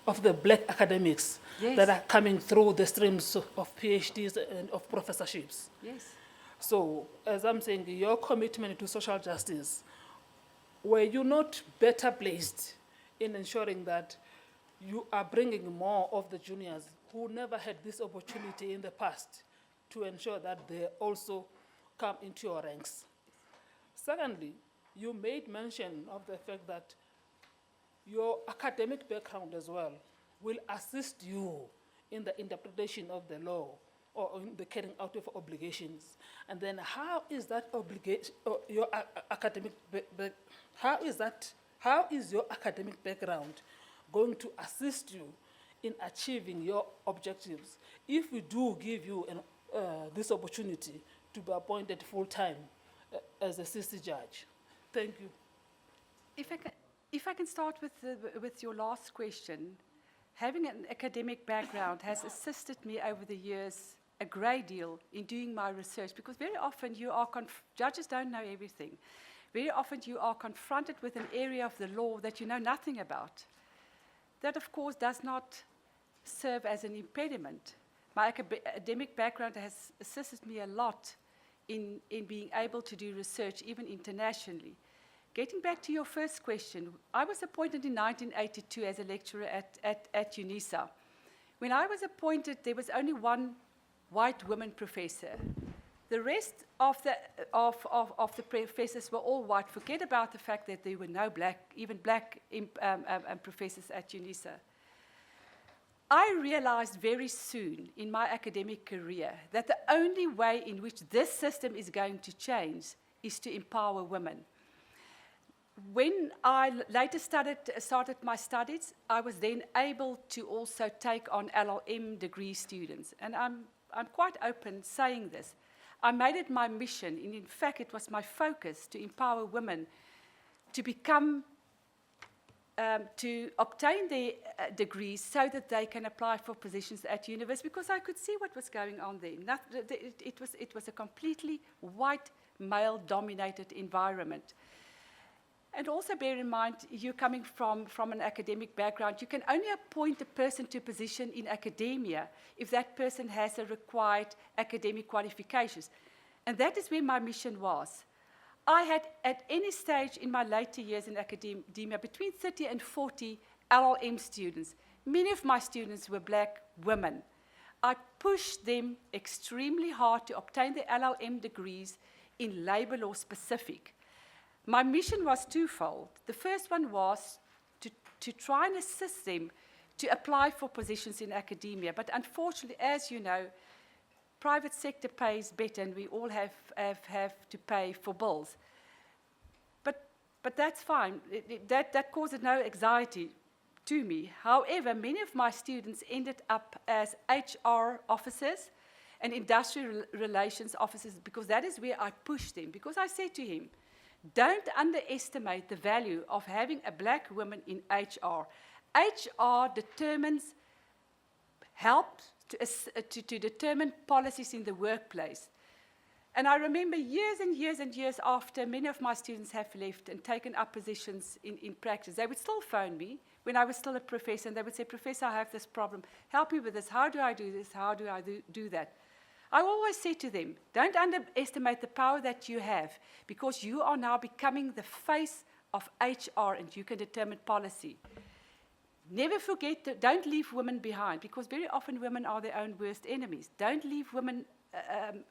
of the black academics Yes. that are coming through the streams of PhDs and of professorships. Yes. So, as I'm saying, your commitment to social justice, were you not better placed in ensuring that you are bringing more of the juniors who never had this opportunity in the past to ensure that they also come into your ranks? Secondly, you made mention of the fact that your academic background as well will assist you in the interpretation of the law or in the carrying out of obligations. And then how is that obligation, your academic, how is your academic background going to assist you in achieving your objectives if we do give you this opportunity to be appointed full-time as a CC judge? Thank you. If I can start with your last question, having an academic background has assisted me over the years a great deal in doing my research, because very often judges don't know everything. Very often you are confronted with an area of the law that you know nothing about. That, of course, does not serve as an impediment. My academic background has assisted me a lot in being able to do research, even internationally. Getting back to your first question, I was appointed in 1982 as a lecturer at UNISA. When I was appointed, there was only one white woman professor. The rest of the professors were all white. Forget about the fact that there were no black professors at UNISA. I realized very soon in my academic career that the only way in which this system is going to change is to empower women. When I later started my studies, I was then able to also take on LLM degree students. And I'm quite open saying this. I made it my mission, and in fact it was my focus, to empower women to become, to obtain their degrees so that they can apply for positions at university, because I could see what was going on there. It was a completely white, male-dominated environment. And also bear in mind, you're coming from an academic background. You can only appoint a person to a position in academia if that person has the required academic qualifications. And that is where my mission was. I had, at any stage in my later years in academia, between 30 and 40 LLM students. Many of my students were black women. I pushed them extremely hard to obtain their LLM degrees in labor law specific. My mission was twofold. The first one was to try and assist them to apply for positions in academia. But unfortunately, as you know, private sector pays better, and we all have to pay for bills. But that's fine. That caused no anxiety to me. However, many of my students ended up as HR officers and industrial relations officers, because that is where I pushed them. Because I said to him, don't underestimate the value of having a black woman in HR. HR helps to determine policies in the workplace. And I remember years and years and years after, many of my students have left and taken up positions in practice. They would still phone me when I was still a professor, and they would say, Professor, I have this problem. Help me with this. How do I do this? How do I do that? I always say to them, don't underestimate the power that you have, because you are now becoming the face of HR and you can determine policy. Never forget, don't leave women behind, because very often women are their own worst enemies. Don't leave women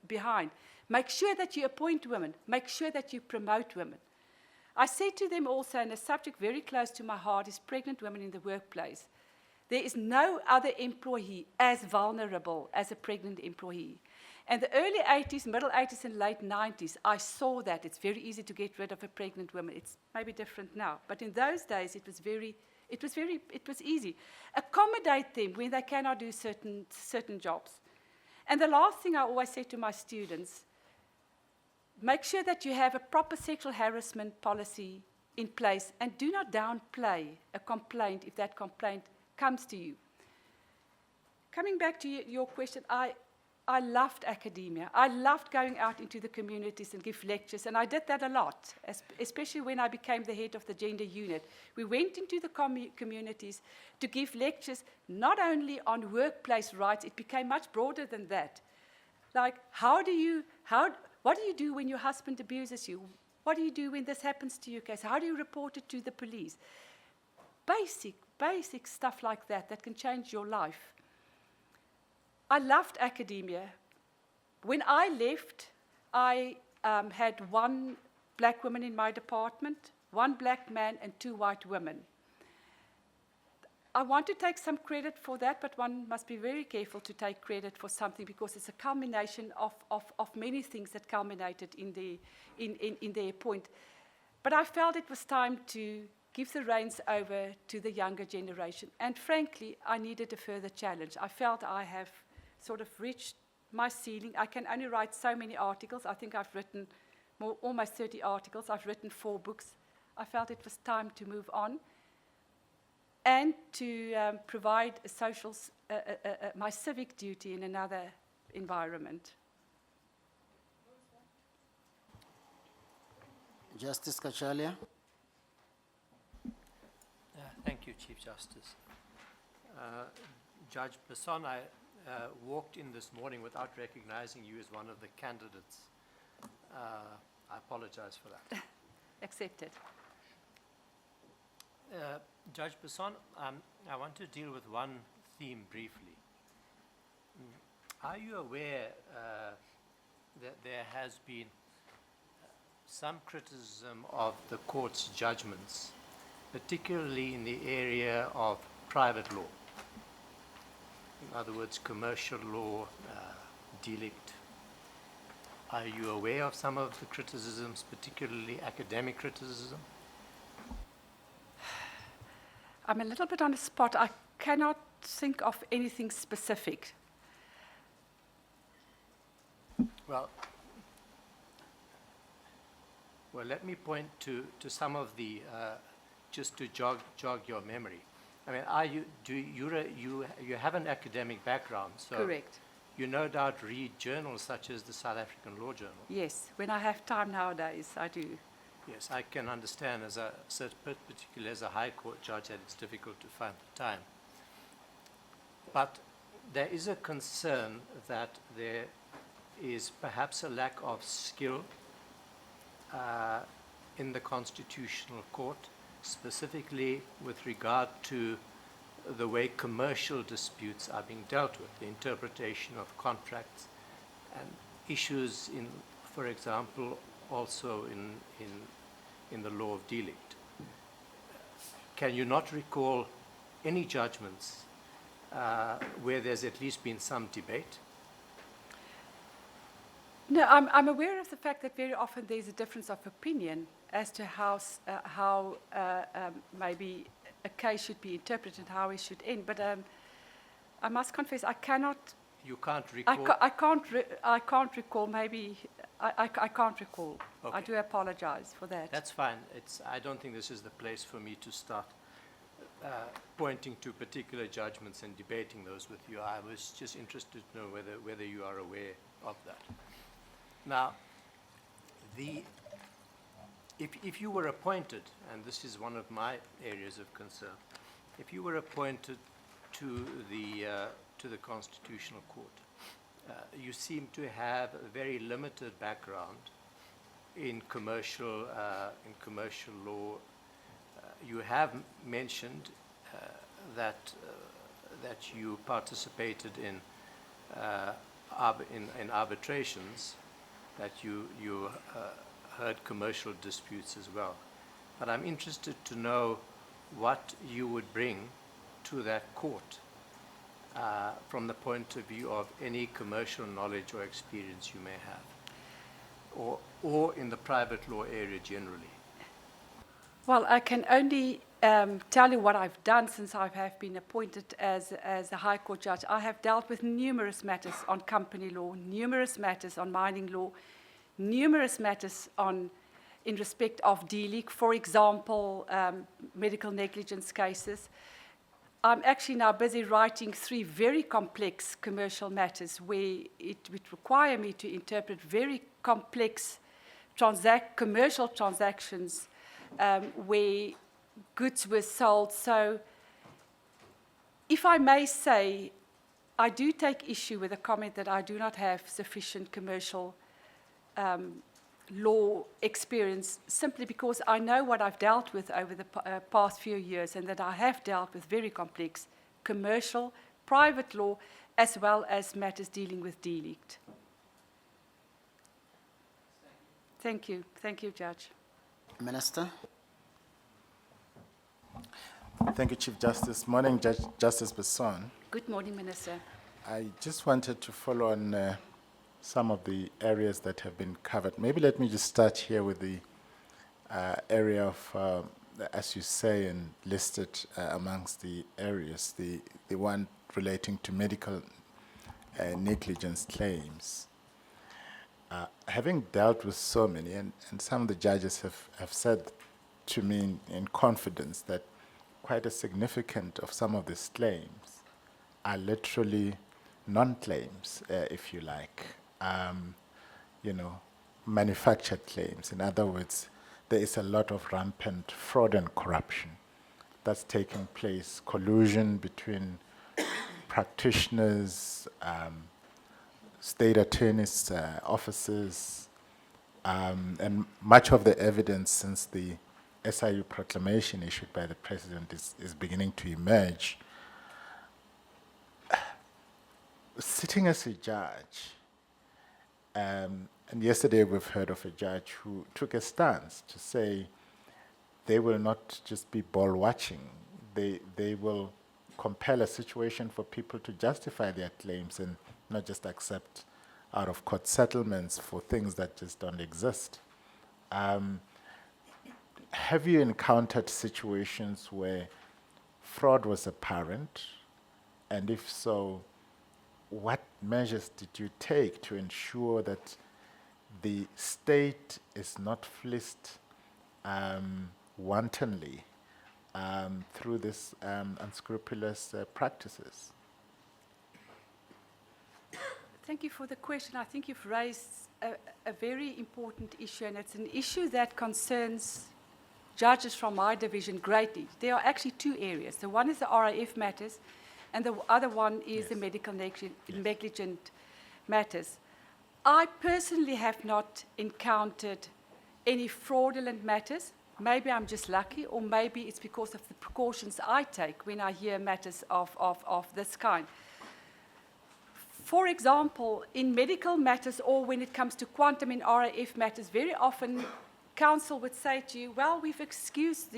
behind. Make sure that you appoint women. Make sure that you promote women. I said to them also, and a subject very close to my heart is pregnant women in the workplace. There is no other employee as vulnerable as a pregnant employee. And the early 80s, middle 80s, and late 90s, I saw that. It's very easy to get rid of a pregnant woman. It's maybe different now. But in those days, it was easy. Accommodate them when they cannot do certain jobs. And the last thing I always say to my students, make sure that you have a proper sexual harassment policy in place and do not downplay a complaint if that complaint comes to you. Coming back to your question, I loved academia. I loved going out into the communities and give lectures, and I did that a lot, especially when I became the head of the gender unit. We went into the communities to give lectures not only on workplace rights, it became much broader than that. Like, what do you do when your husband abuses you? What do you do when this happens to your case? How do you report it to the police? Basic stuff like that can change your life. I loved academia. When I left, I had 1 black woman in my department, 1 black man, and 2 white women. I want to take some credit for that, but one must be very careful to take credit for something because it's a culmination of many things that culminated in their point. But I felt it was time to give the reins over to the younger generation. And frankly, I needed a further challenge. I felt I have sort of reached my ceiling. I can only write so many articles. I think I've written almost 30 articles. I've written 4 books. I felt it was time to move on and to provide my civic duty in another environment. Justice Kachalia. Thank you, Chief Justice. Judge Basson, I walked in this morning without recognizing you as one of the candidates. I apologize for that. Accepted. Judge Basson, I want to deal with one theme briefly. Are you aware that there has been some criticism of the court's judgments, particularly in the area of private law? In other words, commercial law, delict. Are you aware of some of the criticisms, particularly academic criticism? I'm a little bit on the spot. I cannot think of anything specific. Well, let me point to some of the, just to jog your memory. I mean, you have an academic background, so Correct. you no doubt read journals such as the South African Law Journal. Yes, when I have time nowadays, I do. Yes, I can understand, particularly as a High Court judge, that it's difficult to find the time. But there is a concern that there is perhaps a lack of skill in the Constitutional Court, specifically with regard to the way commercial disputes are being dealt with, the interpretation of contracts and issues in, for example, also in the law of delict. Can you not recall any judgments where there's at least been some debate? No, I'm aware of the fact that very often there's a difference of opinion as to how maybe a case should be interpreted, how it should end. But I must confess, I cannot. You can't recall. I can't recall. Maybe I can't recall. Okay. I do apologize for that. That's fine. I don't think this is the place for me to start pointing to particular judgments and debating those with you. I was just interested to know whether you are aware of that. Now, if you were appointed, and this is one of my areas of concern, if you were appointed to the Constitutional Court, you seem to have a very limited background in commercial law. You have mentioned that you participated in arbitrations, that you heard commercial disputes as well. But I'm interested to know what you would bring to that court from the point of view of any commercial knowledge or experience you may have, or in the private law area generally? Well, I can only tell you what I've done since I have been appointed as a High Court judge. I have dealt with numerous matters on company law, numerous matters on mining law, numerous matters in respect of D-League, for example, medical negligence cases. I'm actually now busy writing 3 very complex commercial matters where it would require me to interpret very complex commercial transactions where goods were sold. So, if I may say, I do take issue with the comment that I do not have sufficient commercial law experience, simply because I know what I've dealt with over the past few years, and that I have dealt with very complex commercial, private law, as well as matters dealing with D-League. Thank you. Thank you, Judge. Minister? Thank you, Chief Justice. Morning, Justice Basson. Good morning, Minister. I just wanted to follow on some of the areas that have been covered. Maybe let me just start here with the area of, as you say, and listed amongst the areas, the one relating to medical negligence claims. Having dealt with so many, and some of the judges have said to me in confidence that quite a significant of some of these claims are literally non-claims, if you like, manufactured claims. In other words, there is a lot of rampant fraud and corruption that's taking place, collusion between practitioners, state attorneys' offices, and much of the evidence since the SIU proclamation issued by the President is beginning to emerge. Sitting as a judge, and yesterday we've heard of a judge who took a stance to say they will not just be ball watching, they will compel a situation for people to justify their claims and not just accept out-of-court settlements for things that just don't exist. Have you encountered situations where fraud was apparent? And if so, what measures did you take to ensure that the state is not fleeced wantonly through this unscrupulous practices? Thank you for the question. I think you've raised a very important issue, and it's an issue that concerns judges from my division greatly. There are actually 2 areas. The one is the RAF matters, and the other one is the medical negligent matters. I personally have not encountered any fraudulent matters. Maybe I'm just lucky, or maybe it's because of the precautions I take when I hear matters of this kind. For example, in medical matters, or when it comes to quantum in RAF matters, very often counsel would say to you, well, we have excused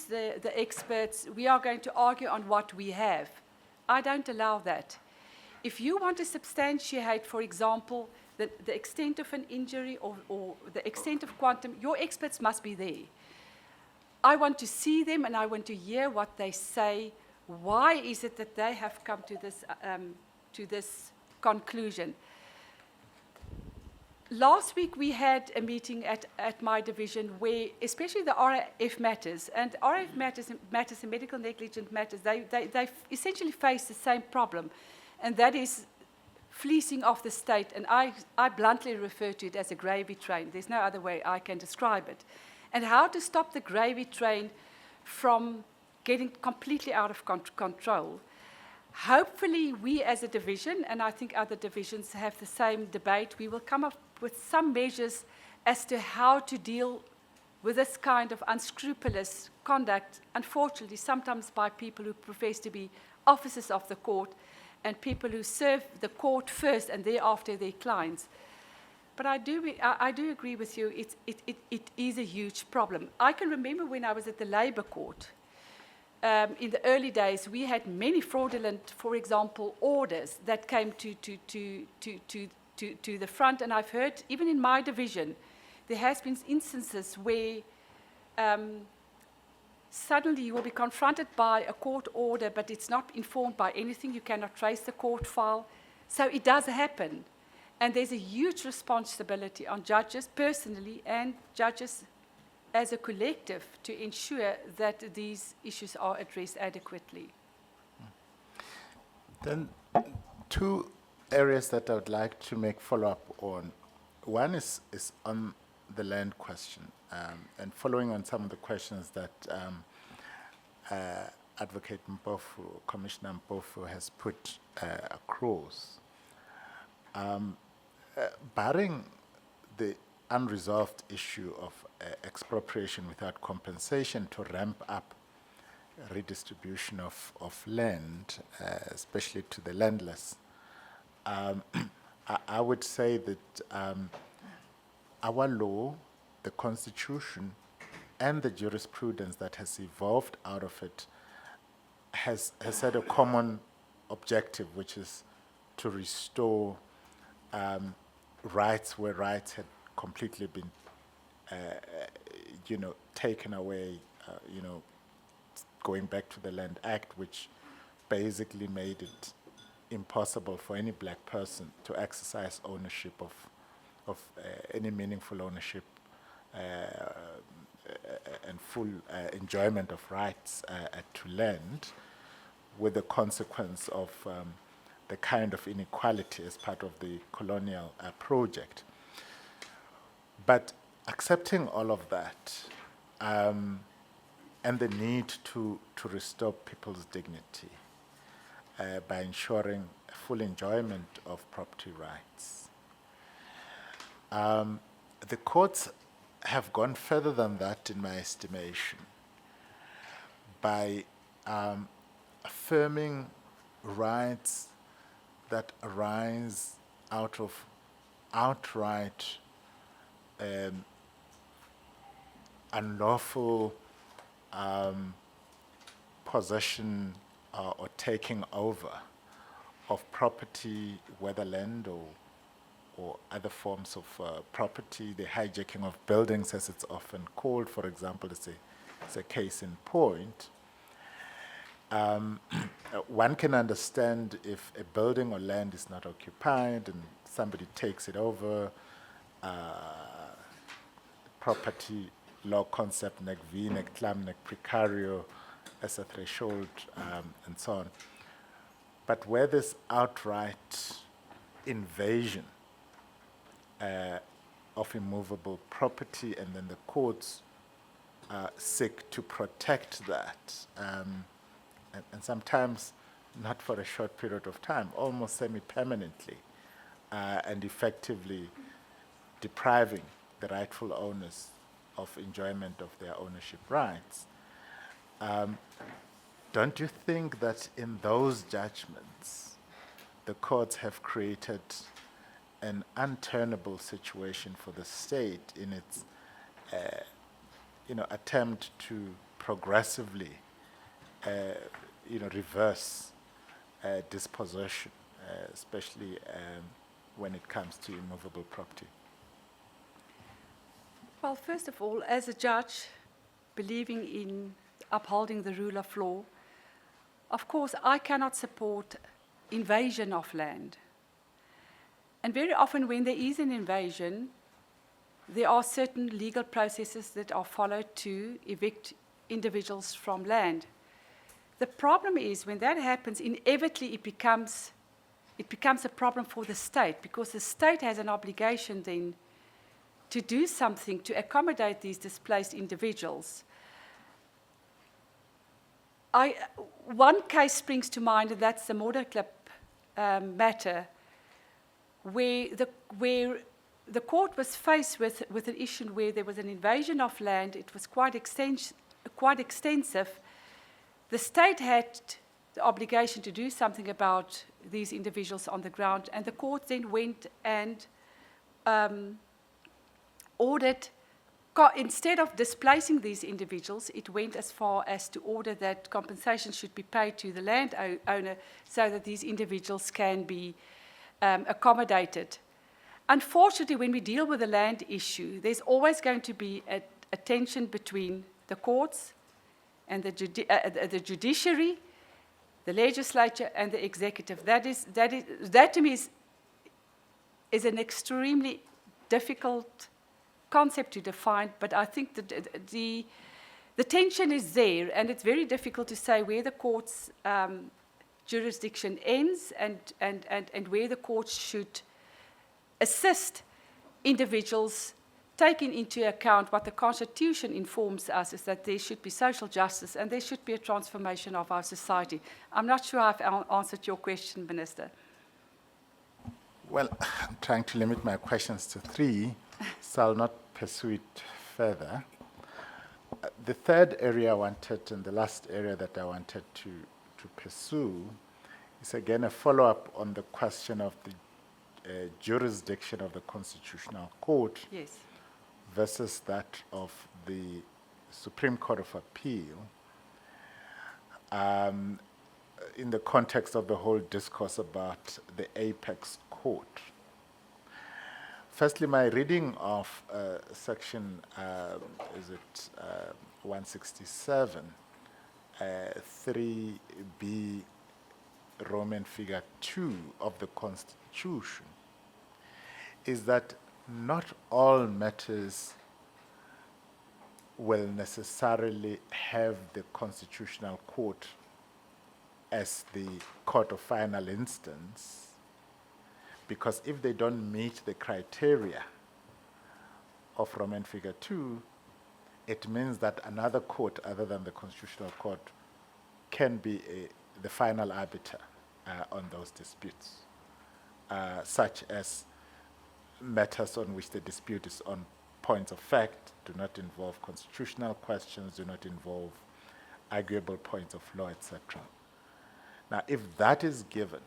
the experts, we are going to argue on what we have. I don't allow that. If you want to substantiate, for example, the extent of an injury or the extent of quantum, your experts must be there. I want to see them and I want to hear what they say. Why is it that they have come to this conclusion? Last week we had a meeting at my division where, especially the RAF matters, and RAF matters and medical negligence matters, they essentially face the same problem, and that is fleecing of the state, and I bluntly refer to it as a gravy train. There's no other way I can describe it. And how to stop the gravy train from getting completely out of control. Hopefully we as a division, and I think other divisions have the same debate, we will come up with some measures as to how to deal with this kind of unscrupulous conduct, unfortunately sometimes by people who profess to be officers of the court and people who serve the court first and thereafter their clients. But I do agree with you, it is a huge problem. I can remember when I was at the Labour Court, in the early days, we had many fraudulent, for example, orders that came to the front. And I've heard, even in my division, there has been instances where suddenly you will be confronted by a court order, but it's not informed by anything. You cannot trace the court file. So it does happen. And there's a huge responsibility on judges personally and judges as a collective to ensure that these issues are addressed adequately. Then, two areas that I would like to make follow-up on. One is on the land question, and following on some of the questions that Advocate Mpofu, Commissioner Mpofu has put across. Barring the unresolved issue of expropriation without compensation to ramp up redistribution of land, especially to the landless, I would say that our law, the Constitution, and the jurisprudence that has evolved out of it has had a common objective, which is to restore rights where rights had completely been, taken away, going back to the Land Act, which basically made it impossible for any black person to exercise ownership of any meaningful ownership and full enjoyment of rights to land, with the consequence of the kind of inequality as part of the colonial project. But accepting all of that and the need to restore people's dignity by ensuring full enjoyment of property rights. The courts have gone further than that, in my estimation, by affirming rights that arise out of outright unlawful possession or taking over of property, whether land or other forms of property, the hijacking of buildings, as it's often called. For example, it's a case in point. One can understand if a building or land is not occupied and somebody takes it over, property law concept, nec vi, nec clam, nec precario, as a threshold, and so on. But where there's outright invasion of immovable property, and then the courts seek to protect that, and sometimes not for a short period of time, almost semi-permanently, and effectively depriving the rightful owners of enjoyment of their ownership rights. Don't you think that in those judgments, the courts have created an unturnable situation for the state in its attempt to progressively reverse dispossession, especially when it comes to immovable property? Well, first of all, as a judge, believing in upholding the rule of law, of course, I cannot support invasion of land. And very often when there is an invasion, there are certain legal processes that are followed to evict individuals from land. The problem is when that happens, inevitably it becomes a problem for the state, because the state has an obligation then to do something to accommodate these displaced individuals. One case springs to mind, and that's the Moederklip matter, where the court was faced with an issue where there was an invasion of land. It was quite extensive. The state had the obligation to do something about these individuals on the ground, and the court then went and ordered instead of displacing these individuals, it went as far as to order that compensation should be paid to the landowner so that these individuals can be accommodated. Unfortunately, when we deal with the land issue, there's always going to be a tension between the courts and the judiciary, the legislature, and the executive. That to me is an extremely difficult concept to define, but I think that the tension is there, and it's very difficult to say where the court's jurisdiction ends and where the courts should assist individuals, taking into account what the Constitution informs us is that there should be social justice and there should be a transformation of our society. I'm not sure I've answered your question, Minister. Well, I'm trying to limit my questions to 3, so I'll not pursue it further. The third area I wanted, and the last area that I wanted to pursue, is again a follow-up on the question of the jurisdiction of the Constitutional Court Yes. versus that of the Supreme Court of Appeal, in the context of the whole discourse about the apex court. Firstly, my reading of section, 167, 3B, Roman figure 2 of the Constitution, is that not all matters will necessarily have the Constitutional Court as the court of final instance, because if they don't meet the criteria of Roman figure 2, it means that another court other than the Constitutional Court can be the final arbiter on those disputes, such as matters on which the dispute is on points of fact, do not involve constitutional questions, do not involve arguable points of law, etc. Now, if that is given,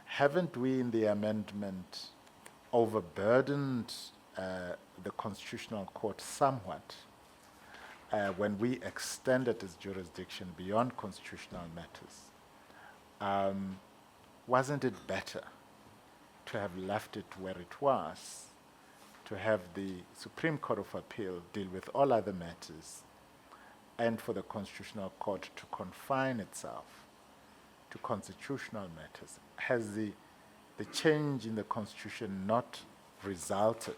haven't we in the amendment overburdened the Constitutional Court somewhat when we extended its jurisdiction beyond constitutional matters? Wasn't it better to have left it where it was, to have the Supreme Court of Appeal deal with all other matters, and for the Constitutional Court to confine itself to constitutional matters? Has the change in the Constitution not resulted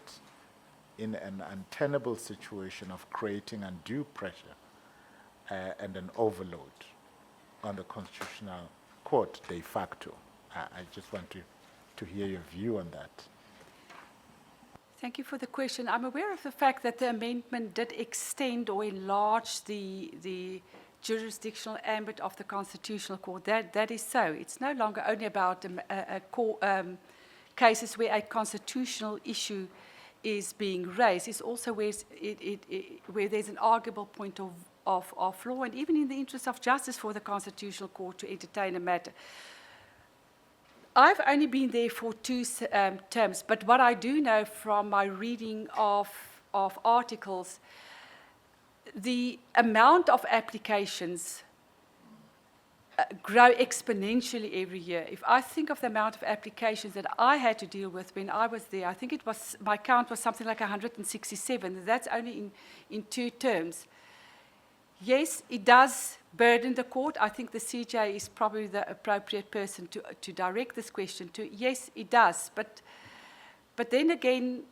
in an untenable situation of creating undue pressure and an overload on the Constitutional Court de facto? I just want to hear your view on that. Thank you for the question. I'm aware of the fact that the amendment did extend or enlarge the jurisdictional ambit of the Constitutional Court. That is so. It's no longer only about cases where a constitutional issue is being raised. It's also where there's an arguable point of law, and even in the interest of justice for the Constitutional Court to entertain a matter. I've only been there for 2 terms, but what I do know from my reading of articles, the amount of applications grow exponentially every year. If I think of the amount of applications that I had to deal with when I was there, I think it was, my count was something like 167. That's only in 2 terms. Yes, it does burden the court. I think the CJ is probably the appropriate person to direct this question to. Yes, it does. But then again,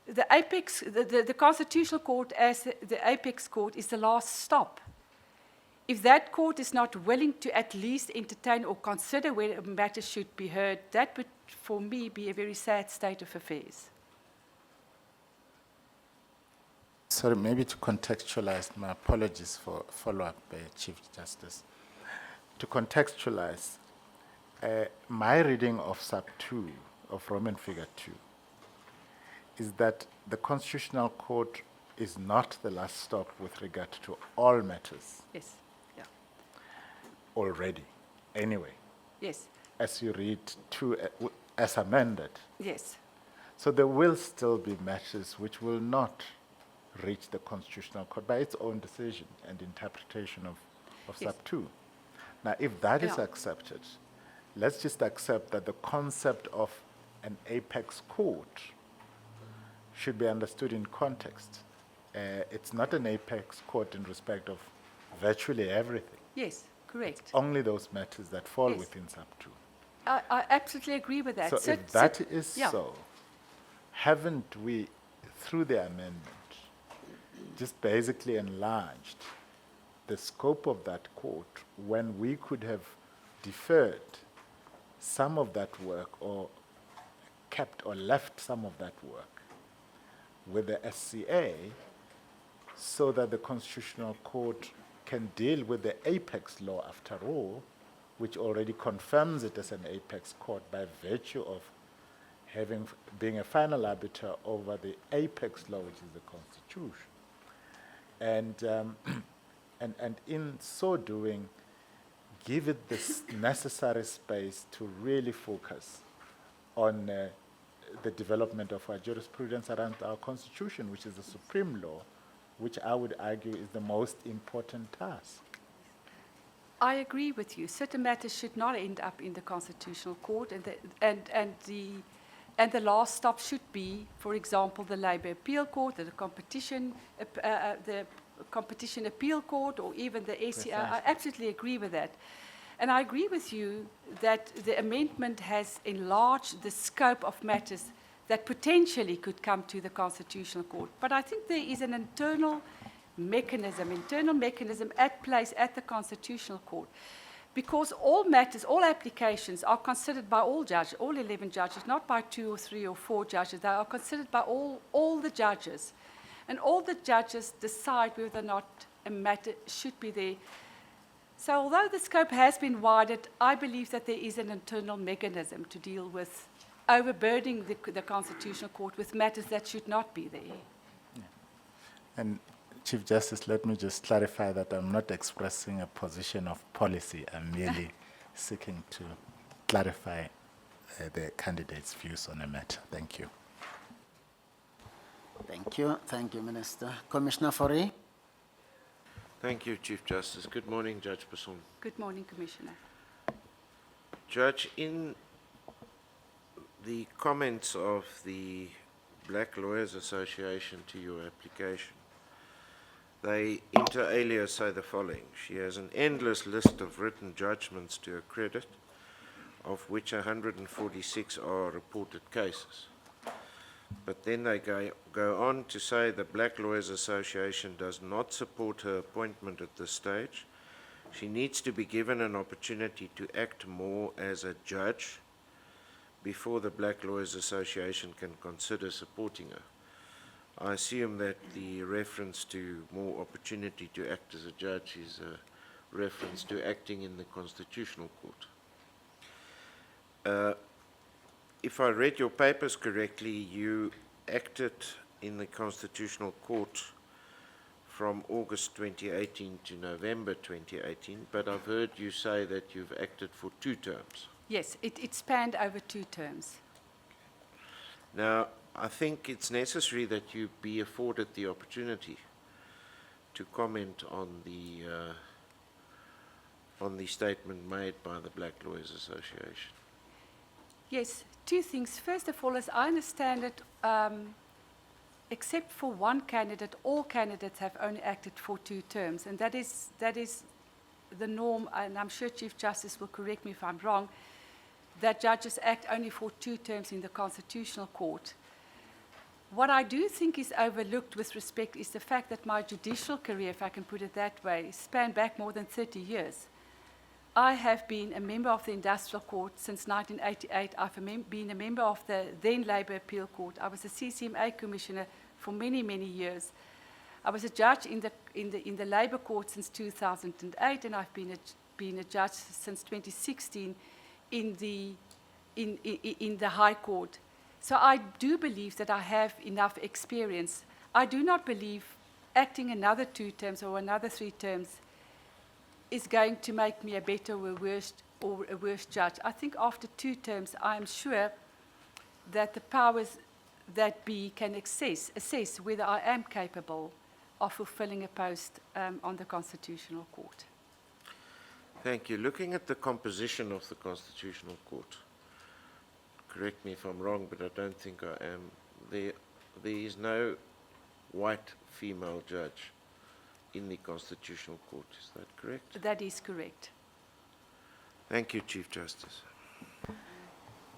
the Constitutional Court as the apex court is the last stop. If that court is not willing to at least entertain or consider where a matter should be heard, that would, for me, be a very sad state of affairs. Sorry, maybe to contextualize, my apologies for follow-up, Chief Justice. To contextualize, my reading of sub 2, of Roman figure 2, is that the Constitutional Court is not the last stop with regard to all matters. Yes, yeah. Already, anyway. Yes. As you read 2, as amended. Yes. So there will still be matters which will not reach the Constitutional Court by its own decision and interpretation of Yes. sub 2. Now, if that is Yeah. accepted, let's just accept that the concept of an apex court should be understood in context. It's not an apex court in respect of virtually everything. Yes, correct. Only those matters that fall Yes. within sub 2. I absolutely agree with that. So if that is yeah. so, haven't we, through the amendment, just basically enlarged the scope of that court when we could have deferred some of that work or kept or left some of that work with the SCA so that the Constitutional Court can deal with the apex law after all, which already confirms it as an apex court by virtue of being a final arbiter over the apex law, which is the Constitution. And in so doing, give it this necessary space to really focus on the development of our jurisprudence around our Constitution, which is the supreme law, which I would argue is the most important task. I agree with you. Certain matters should not end up in the Constitutional Court, and the last stop should be, for example, the Labour Appeal Court, the Competition Appeal Court, or even the SCA. I absolutely agree with that. And I agree with you that the amendment has enlarged the scope of matters that potentially could come to the Constitutional Court. But I think there is an internal mechanism at place at the Constitutional Court, because all matters, all applications are considered by all judges, all 11 judges, not by 2 or 3 or 4 judges. They are considered by all the judges. And all the judges decide whether or not a matter should be there. So although the scope has been widened, I believe that there is an internal mechanism to deal with overburdening the Constitutional Court with matters that should not be there. Yeah. And Chief Justice, let me just clarify that I'm not expressing a position of policy. I'm merely seeking to clarify the candidate's views on a matter. Thank you. Thank you. Thank you, Minister. Commissioner Fourie. Thank you, Chief Justice. Good morning, Judge Basson. Good morning, Commissioner. Judge, in the comments of the Black Lawyers Association to your application, they inter alia say the following: she has an endless list of written judgments to her credit, of which 146 are reported cases. But then they go on to say the Black Lawyers Association does not support her appointment at this stage. She needs to be given an opportunity to act more as a judge before the Black Lawyers Association can consider supporting her. I assume that the reference to more opportunity to act as a judge is a reference to acting in the Constitutional Court. If I read your papers correctly, you acted in the Constitutional Court from August 2018 to November 2018, but I've heard you say that you've acted for 2 terms. Yes, it spanned over 2 terms. Now, I think it's necessary that you be afforded the opportunity to comment on the statement made by the Black Lawyers Association. Yes, 2 things. First of all, as I understand it, except for one candidate, all candidates have only acted for 2 terms, and that is the norm, and I'm sure Chief Justice will correct me if I'm wrong, that judges act only for 2 terms in the Constitutional Court. What I do think is overlooked with respect is the fact that my judicial career, if I can put it that way, spanned back more than 30 years. I have been a member of the Industrial Court since 1988. I've been a member of the then Labour Appeal Court. I was a CCMA Commissioner for many, many years. I was a judge in the Labour Court since 2008, and I've been a judge since 2016 in the High Court. So I do believe that I have enough experience. I do not believe acting another 2 terms or another 3 terms is going to make me a better or a worse judge. I think after 2 terms, I am sure that the powers that B can assess whether I am capable of fulfilling a post on the Constitutional Court. Thank you. Looking at the composition of the Constitutional Court, correct me if I'm wrong, but I don't think I am. There is no white female judge in the Constitutional Court. Is that correct? That is correct. Thank you, Chief Justice.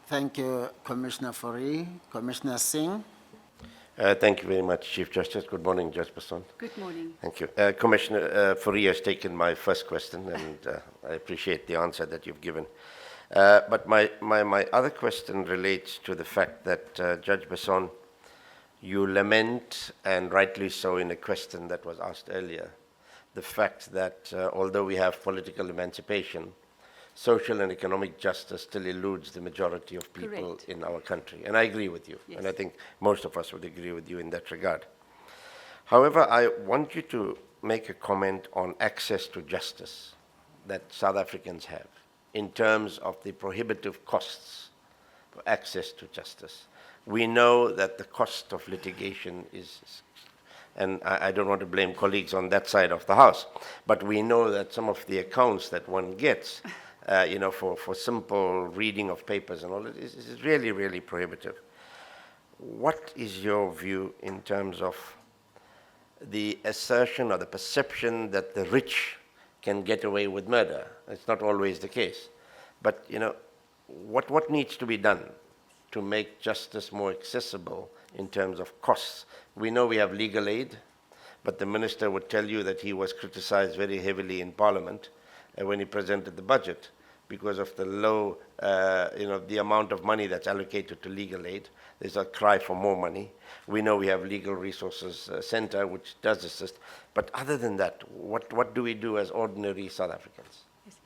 Thank you, Commissioner Fourie. Commissioner Singh. Thank you very much, Chief Justice. Good morning, Judge Basson. Good morning. Thank you. Commissioner Fourie has taken my first question, and I appreciate the answer that you've given. But my other question relates to the fact that, Judge Basson, you lament, and rightly so in a question that was asked earlier, the fact that although we have political emancipation, social and economic justice still eludes the majority of people Correct. in our country. And I agree with you. Yes. And I think most of us would agree with you in that regard. However, I want you to make a comment on access to justice that South Africans have in terms of the prohibitive costs for access to justice. We know that the cost of litigation is, and I don't want to blame colleagues on that side of the house, but we know that some of the accounts that one gets for simple reading of papers and all that is really, really prohibitive. What is your view in terms of the assertion or the perception that the rich can get away with murder? It's not always the case. But, what needs to be done to make justice more accessible in terms of costs? We know we have legal aid, but the minister would tell you that he was criticized very heavily in Parliament when he presented the budget because of the low, the amount of money that's allocated to legal aid. There's a cry for more money. We know we have Legal Resources Center, which does assist. But other than that, what do we do as ordinary South Africans? Yes.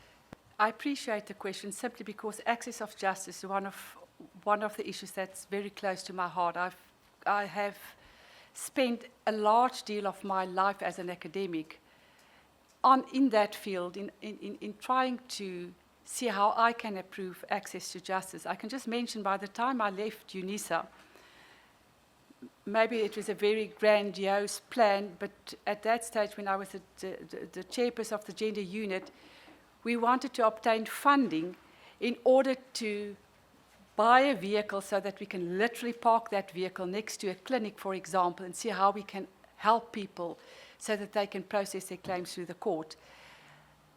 I appreciate the question simply because access of justice is one of the issues that's very close to my heart. I have spent a large deal of my life as an academic in that field, in trying to see how I can improve access to justice. I can just mention by the time I left UNISA, maybe it was a very grandiose plan, but at that stage when I was the chairperson of the gender unit, we wanted to obtain funding in order to buy a vehicle so that we can literally park that vehicle next to a clinic, for example, and see how we can help people so that they can process their claims through the court.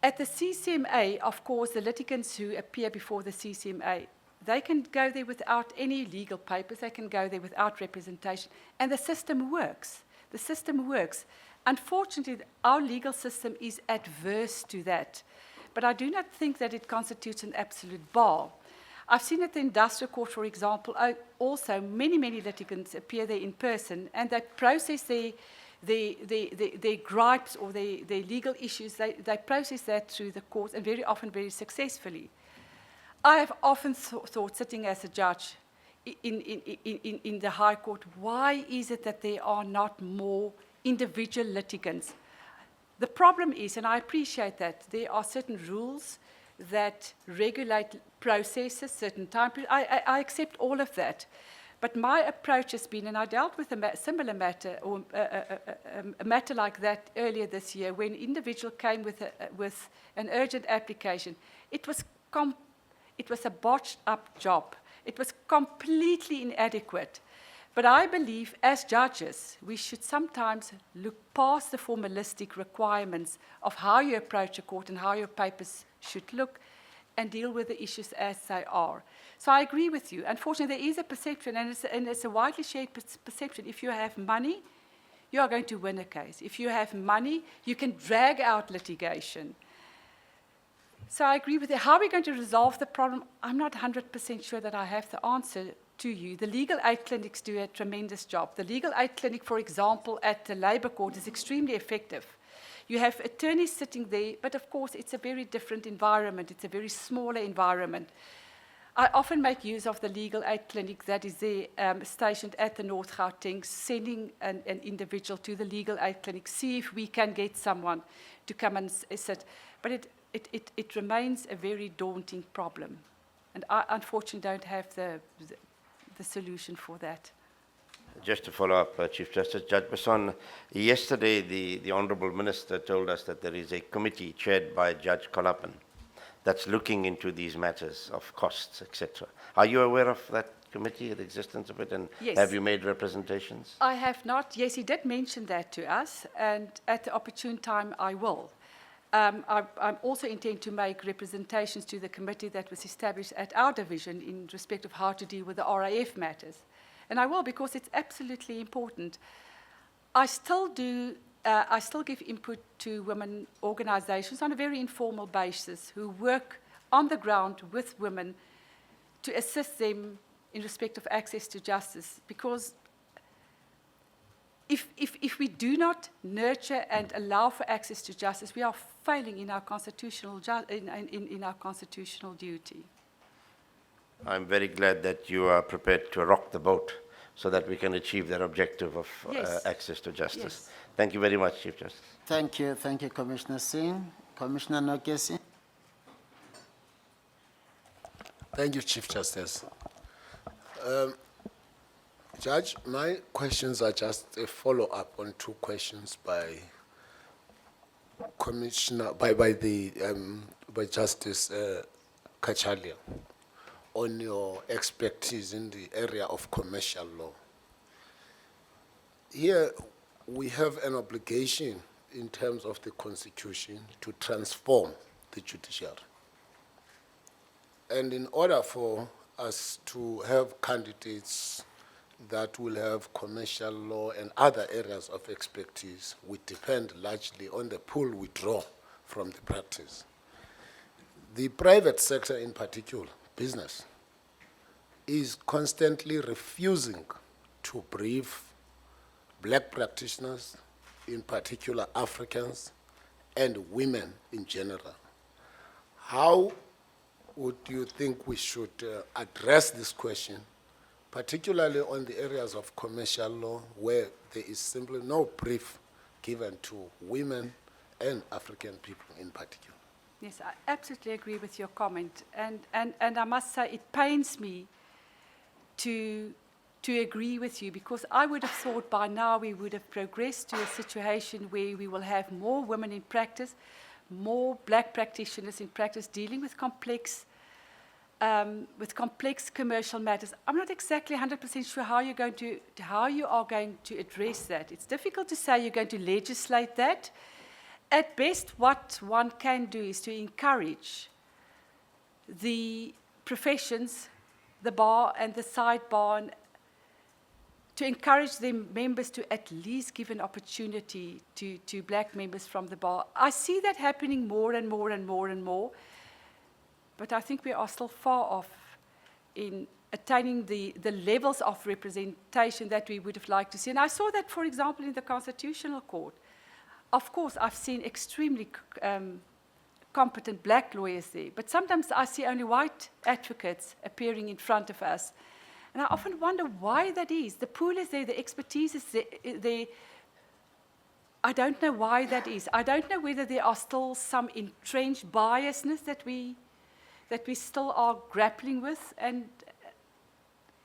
At the CCMA, of course, the litigants who appear before the CCMA, they can go there without any legal papers, they can go there without representation, and the system works. The system works. Unfortunately, our legal system is adverse to that, but I do not think that it constitutes an absolute bar. I've seen at the industrial court, for example, also many litigants appear there in person, and they process their gripes or their legal issues, they process that through the courts, and very often very successfully. I have often thought, sitting as a judge in the High Court, why is it that there are not more individual litigants? The problem is, and I appreciate that, there are certain rules that regulate processes, certain time periods. I accept all of that. But my approach has been, and I dealt with a similar matter, or a matter like that earlier this year, when an individual came with an urgent application. It was a botched-up job. It was completely inadequate. But I believe, as judges, we should sometimes look past the formalistic requirements of how you approach a court and how your papers should look, and deal with the issues as they are. So I agree with you. Unfortunately, there is a perception, and it's a widely shared perception. If you have money, you are going to win a case. If you have money, you can drag out litigation. So I agree with you. How are we going to resolve the problem? I'm not 100% sure that I have the answer to you. The legal aid clinics do a tremendous job. The legal aid clinic, for example, at the Labour Court is extremely effective. You have attorneys sitting there, but of course it's a very different environment. It's a very smaller environment. I often make use of the legal aid clinic that is there stationed at the North Gauteng, sending an individual to the legal aid clinic, see if we can get someone to come and sit. But it remains a very daunting problem. And I unfortunately don't have the solution for that. Just to follow up, Chief Justice, Judge Basson, yesterday the Honourable Minister told us that there is a committee chaired by Judge Kolapan that's looking into these matters of costs, etc. Are you aware of that committee, the existence of it, and Yes. have you made representations? I have not. Yes, he did mention that to us, and at the opportune time, I will. I also intend to make representations to the committee that was established at our division in respect of how to deal with the RAF matters. And I will, because it's absolutely important. I still give input to women organizations on a very informal basis who work on the ground with women to assist them in respect of access to justice, because if we do not nurture and allow for access to justice, we are failing in our constitutional in our constitutional duty. I'm very glad that you are prepared to rock the boat so that we can achieve that objective of Yes. access to justice. Yes. Thank you very much, Chief Justice. Thank you, Commissioner Singh. Commissioner Nogesi. Thank you, Chief Justice. Judge, my questions are just a follow-up on two questions by Justice Kachalia on your expertise in the area of commercial law. Here, we have an obligation in terms of the Constitution to transform the judiciary. And in order for us to have candidates that will have commercial law and other areas of expertise, we depend largely on the pool we draw from the practice. The private sector in particular, business, is constantly refusing to brief black practitioners, in particular Africans, and women in general. How would you think we should address this question, particularly on the areas of commercial law where there is simply no brief given to women and African people in particular? Yes, I absolutely agree with your comment. And I must say, it pains me to agree with you, because I would have thought by now we would have progressed to a situation where we will have more women in practice, more black practitioners in practice dealing with complex commercial matters. I'm not exactly 100% sure how you are going to address that. It's difficult to say you're going to legislate that. At best, what one can do is to encourage the professions, the bar and the sidebar, and to encourage their members to at least give an opportunity to black members from the bar. I see that happening more and more and more and more, but I think we are still far off in attaining the levels of representation that we would have liked to see. And I saw that, for example, in the Constitutional Court. Of course, I've seen extremely competent black lawyers there, but sometimes I see only white advocates appearing in front of us. And I often wonder why that is. The pool is there, the expertise is there. I don't know why that is. I don't know whether there are still some entrenched biasness that we still are grappling with, and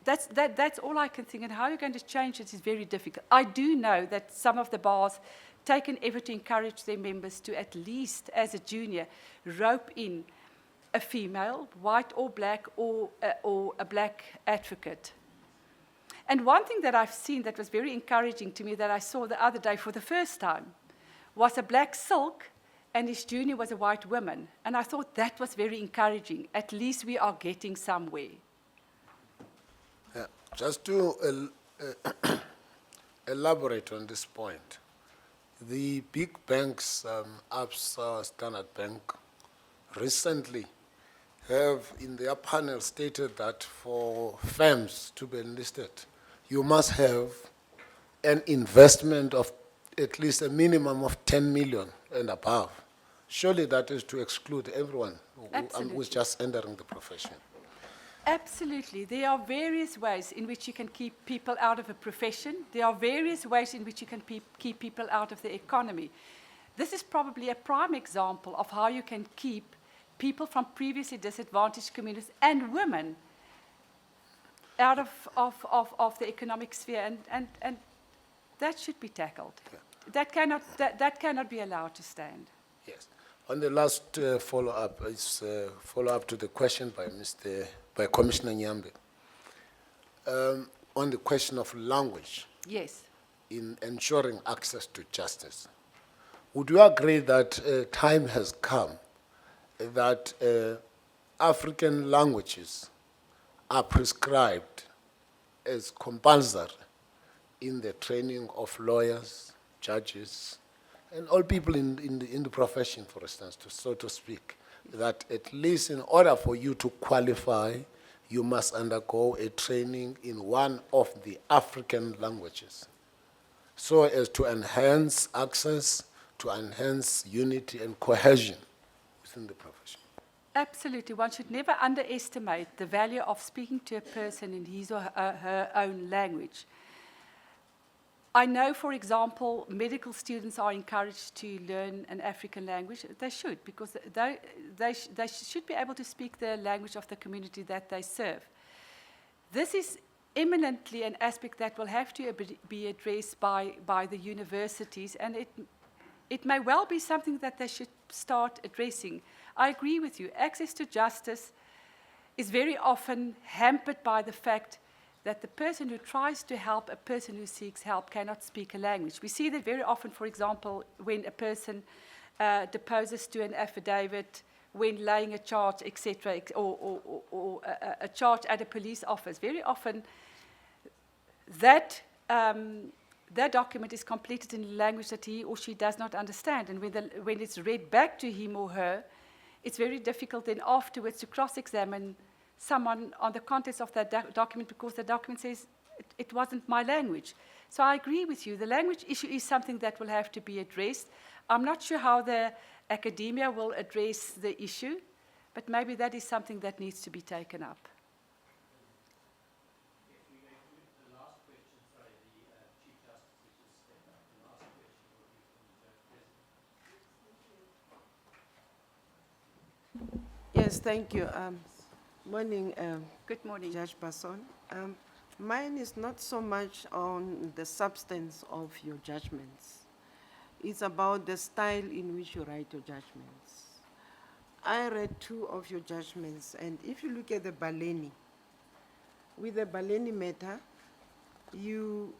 that's all I can think. And how you're going to change it is very difficult. I do know that some of the bars take an effort to encourage their members to, at least as a junior, rope in a female, white or black, or a black advocate. And one thing that I've seen that was very encouraging to me, that I saw the other day for the first time, was a black silk, and his junior was a white woman. And I thought that was very encouraging. At least we are getting somewhere. Yeah, just to elaborate on this point, the big banks, ABSA, Standard Bank, recently have in their panel stated that for firms to be enlisted, you must have an investment of at least a minimum of 10 million and above. Surely that is to exclude everyone who's just entering the profession. Absolutely. There are various ways in which you can keep people out of a profession. There are various ways in which you can keep people out of the economy. This is probably a prime example of how you can keep people from previously disadvantaged communities and women out of the economic sphere, and that should be tackled. That cannot be allowed to stand. Yes. On the last follow-up, is follow-up to the question by Commissioner Nyambe. On the question of language Yes. in ensuring access to justice, would you agree that time has come that African languages are prescribed as compulsory in the training of lawyers, judges, and all people in the profession, for instance, so to speak, that at least in order for you to qualify, you must undergo a training in one of the African languages, so as to enhance access, to enhance unity and cohesion within the profession? Absolutely. One should never underestimate the value of speaking to a person in his or her own language. I know, for example, medical students are encouraged to learn an African language. They should, because they should be able to speak the language of the community that they serve. This is eminently an aspect that will have to be addressed by the universities, and it may well be something that they should start addressing. I agree with you. Access to justice is very often hampered by the fact that the person who tries to help a person who seeks help cannot speak a language. We see that very often, for example, when a person deposes to an affidavit, when laying a charge, etc., or a charge at a police office. Very often, that document is completed in a language that he or she does not understand, and when it's read back to him or her, it's very difficult then afterwards to cross-examine someone on the contents of that document, because the document says it wasn't my language. So I agree with you. The language issue is something that will have to be addressed. I'm not sure how the academia will address the issue, but maybe that is something that needs to be taken up. Yes, thank you. Morning. Good morning. Judge Basson. Mine is not so much on the substance of your judgments. It's about the style in which you write your judgments. I read 2 of your judgments, and if you look at the Baleni, with the Baleni matter, you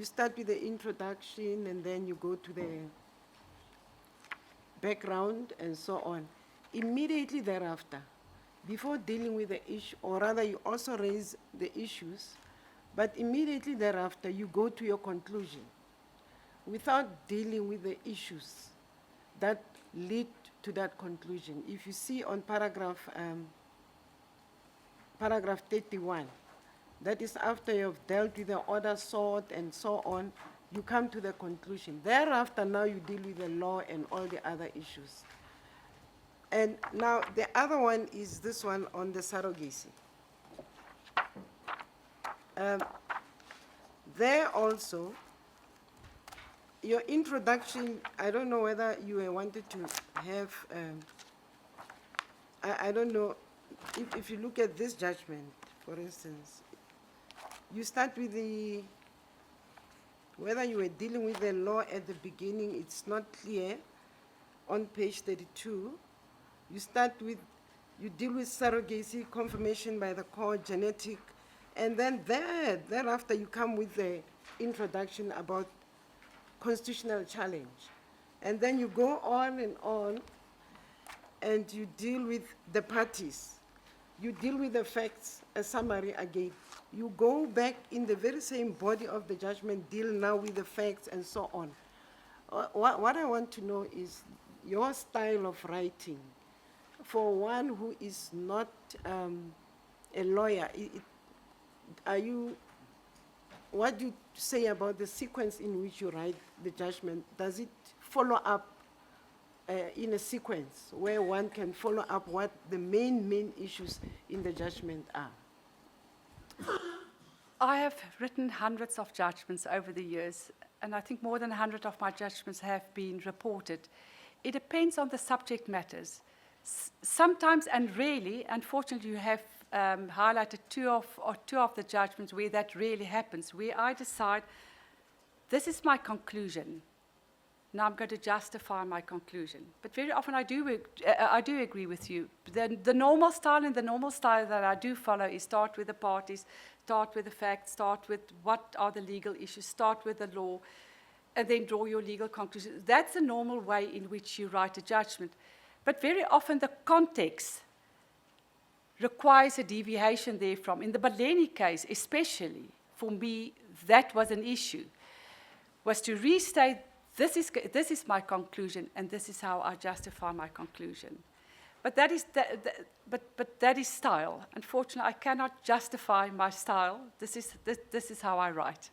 start with the introduction, and then you go to the background and so on. Immediately thereafter, before dealing with the issue, or rather you also raise the issues, but immediately thereafter you go to your conclusion without dealing with the issues that lead to that conclusion. If you see on paragraph 31, that is after you've dealt with the order sought and so on, you come to the conclusion. Thereafter, now you deal with the law and all the other issues. And now the other one is this one on the surrogacy. There also, your introduction, I don't know whether you wanted to have, I don't know, if you look at this judgment, for instance, you start with the, whether you were dealing with the law at the beginning, it's not clear. On page 32, you start with, you deal with surrogacy, confirmation by the court, genetic, and then thereafter you come with the introduction about constitutional challenge. And then you go on, and you deal with the parties. You deal with the facts, a summary again. You go back in the very same body of the judgment, deal now with the facts and so on. What I want to know is your style of writing. For one who is not a lawyer, what do you say about the sequence in which you write the judgment? Does it follow up in a sequence where one can follow up what the main issues in the judgment are? I have written hundreds of judgments over the years, and I think more than 100 of my judgments have been reported. It depends on the subject matters. Sometimes and rarely, unfortunately, you have highlighted two of the judgments where that really happens, where I decide, this is my conclusion. Now I'm going to justify my conclusion. But very often I do agree with you. The normal style that I do follow is start with the parties, start with the facts, start with what are the legal issues, start with the law, and then draw your legal conclusions. That's the normal way in which you write a judgment. But very often the context requires a deviation therefrom. In the Baleni case, especially, for me, that was an issue, was to restate, this is my conclusion, and this is how I justify my conclusion. But that is style. Unfortunately, I cannot justify my style. This is how I write.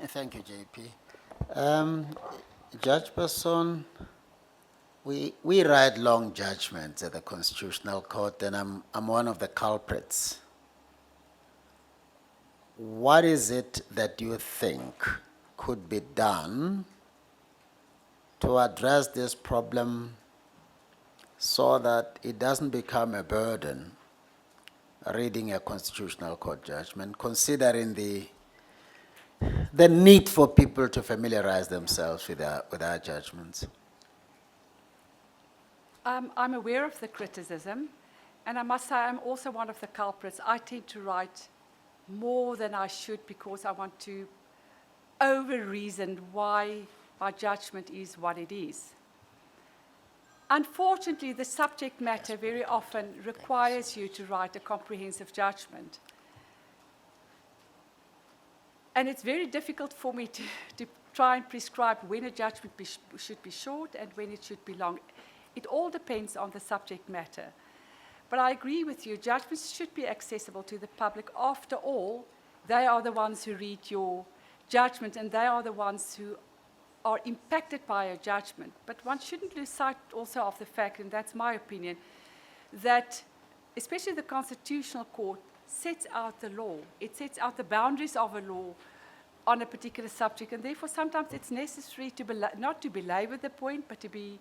Thank you, JP. Judge Basson, we write long judgments at the Constitutional Court, and I'm one of the culprits. What is it that you think could be done to address this problem so that it doesn't become a burden reading a Constitutional Court judgment, considering the need for people to familiarize themselves with our judgments? I'm aware of the criticism, and I must say I'm also one of the culprits. I tend to write more than I should because I want to over-reason why my judgment is what it is. Unfortunately, the subject matter very often requires you to write a comprehensive judgment. And it's very difficult for me to try and prescribe when a judgment should be short and when it should be long. It all depends on the subject matter. But I agree with you, judgments should be accessible to the public. After all, they are the ones who read your judgment, and they are the ones who are impacted by a judgment. But one shouldn't lose sight also of the fact, and that's my opinion, that especially the Constitutional Court sets out the law. It sets out the boundaries of a law on a particular subject, and therefore sometimes it's necessary to not to belabor the point, but to be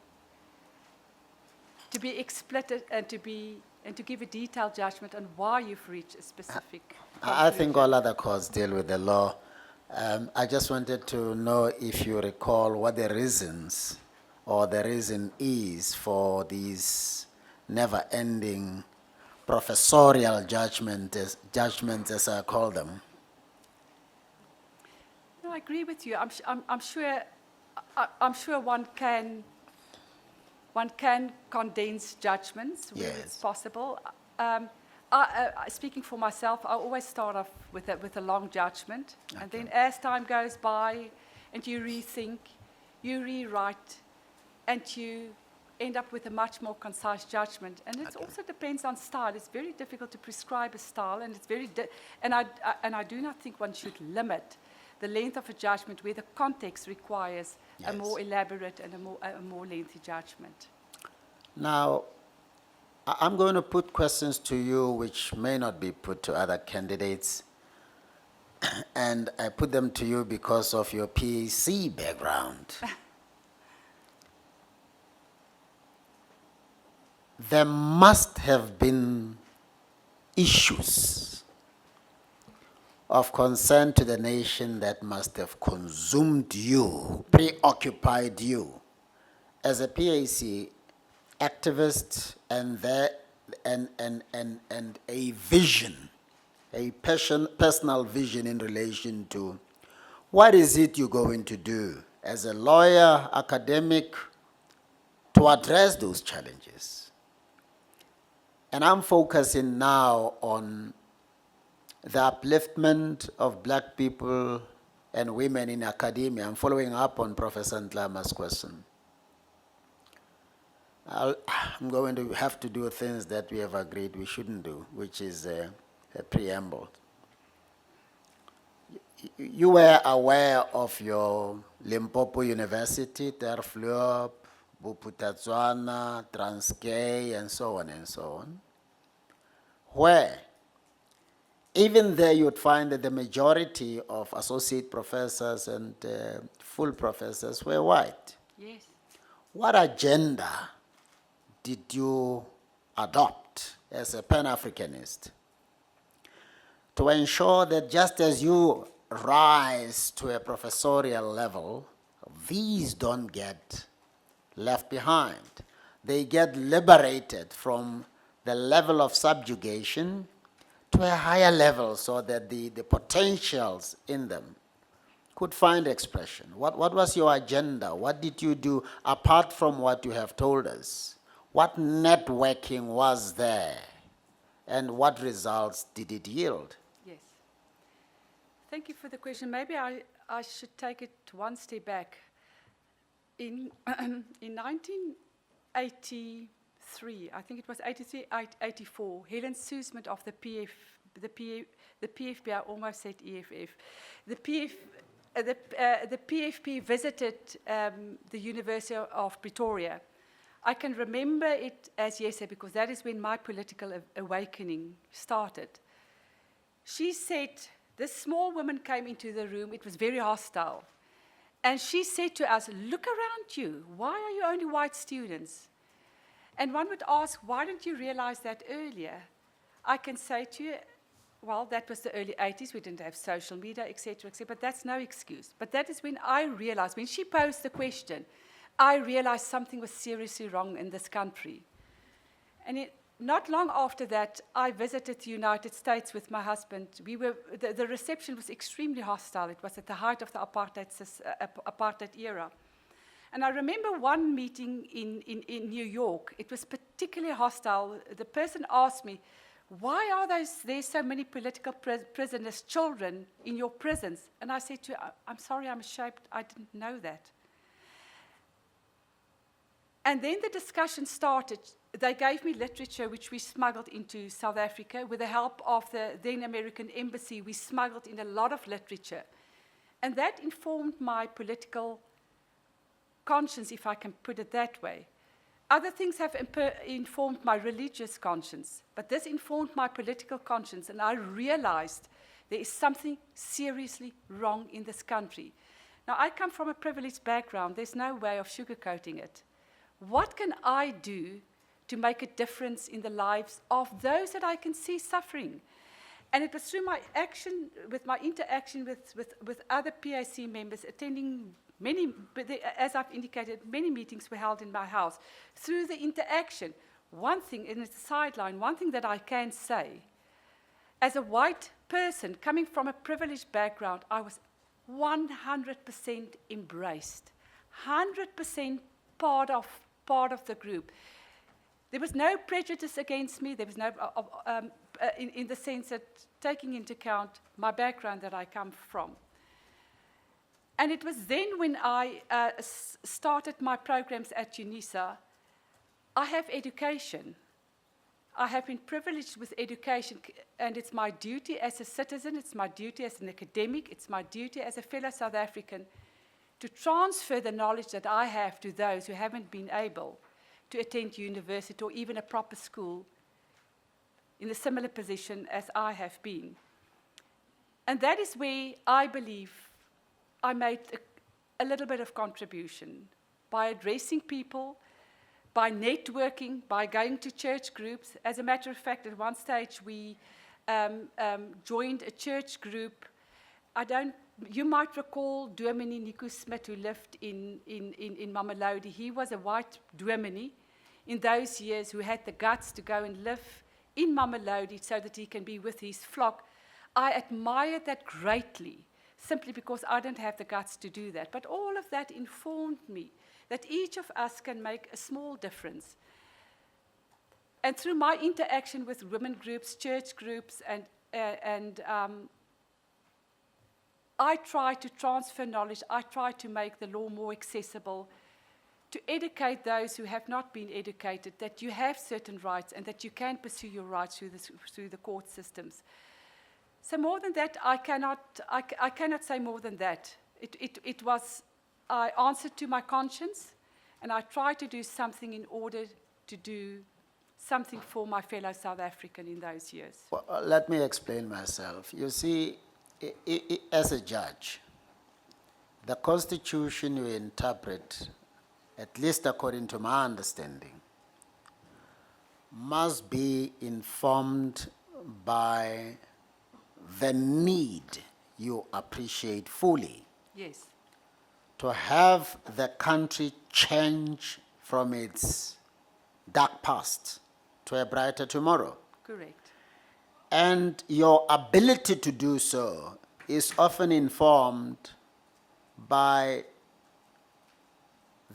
explicit and to give a detailed judgment on why you've reached a specific I think all other courts deal with the law. I just wanted to know if you recall what the reasons or the reason is for these never-ending professorial judgments, as I call them. No, I agree with you. I'm sure one can condense judgments where it's possible. Speaking for myself, I always start off with a long judgment, and then as time goes by, and you rethink, you rewrite, and you end up with a much more concise judgment. And it also depends on style. It's very difficult to prescribe a style, and it's and I do not think one should limit the length of a judgment where the context requires a more elaborate and a more lengthy judgment. Now, I'm going to put questions to you which may not be put to other candidates, and I put them to you because of your PAC background. There must have been issues of concern to the nation that must have consumed you, preoccupied you as a PAC activist, and a vision, a personal vision in relation to what is it you're going to do as a lawyer, academic, to address those challenges. And I'm focusing now on the upliftment of black people and women in academia. I'm following up on Professor Ntlama's question. I'm going to have to do things that we have agreed we shouldn't do, which is a preamble. You were aware of your Limpopo University, Terfluop, Buputatswana, Transkei, and so on, where even there you would find that the majority of associate professors and full professors were white. Yes. What agenda did you adopt as a Pan-Africanist to ensure that just as you rise to a professorial level, these don't get left behind. They get liberated from the level of subjugation to a higher level so that the potentials in them could find expression. What was your agenda? What did you do apart from what you have told us? What networking was there? And what results did it yield? Yes. Thank you for the question. Maybe I should take it one step back. In 1983, I think it was 83, 84, Helen Soesman of the PFP, I almost said EFF, the PFP visited the University of Pretoria. I can remember it as yesterday because that is when my political awakening started. She said, this small woman came into the room, it was very hostile. And she said to us, look around you, why are you only white students? And one would ask, why didn't you realize that earlier? I can say to you, well, that was the early 80s, we didn't have social media, etc., but that's no excuse. But that is when I realized, when she posed the question, I realized something was seriously wrong in this country. And not long after that, I visited the United States with my husband. The reception was extremely hostile. It was at the height of the apartheid era. And I remember one meeting in New York. It was particularly hostile. The person asked me, why are there so many political prisoners, children, in your prisons? And I said to her, I'm sorry, I'm ashamed, I didn't know that. And then the discussion started. They gave me literature which we smuggled into South Africa. With the help of the then American embassy, we smuggled in a lot of literature. And that informed my political conscience, if I can put it that way. Other things have informed my religious conscience, but this informed my political conscience, and I realized there is something seriously wrong in this country. Now, I come from a privileged background. There's no way of sugarcoating it. What can I do to make a difference in the lives of those that I can see suffering? And it was through my action, with my interaction with other PAC members, attending many, as I've indicated, many meetings were held in my house. Through the interaction, one thing, and it's a sideline, one thing that I can say, as a white person coming from a privileged background, I was 100% embraced, 100% part of the group. There was no prejudice against me. There was no, in the sense that taking into account my background that I come from. And it was then when I started my programs at UNISA, I have education. I have been privileged with education, and it's my duty as a citizen, it's my duty as an academic, it's my duty as a fellow South African to transfer the knowledge that I have to those who haven't been able to attend university or even a proper school in a similar position as I have been. And that is where I believe I made a little bit of contribution by addressing people, by networking, by going to church groups. As a matter of fact, at one stage we joined a church group. You might recall Dominee Nico Smith, who lived in Mamelodi. He was a white Dominee in those years who had the guts to go and live in Mamelodi so that he can be with his flock. I admired that greatly, simply because I didn't have the guts to do that. But all of that informed me that each of us can make a small difference. And through my interaction with women groups, church groups, and I try to transfer knowledge. I try to make the law more accessible, to educate those who have not been educated, that you have certain rights and that you can pursue your rights through the court systems. So more than that, I cannot say more than that. It was, I answered to my conscience, and I tried to do something in order to do something for my fellow South African in those years. Well, let me explain myself. You see, as a judge, the Constitution you interpret, at least according to my understanding, must be informed by the need you appreciate fully Yes. to have the country change from its dark past to a brighter tomorrow. Correct. And your ability to do so is often informed by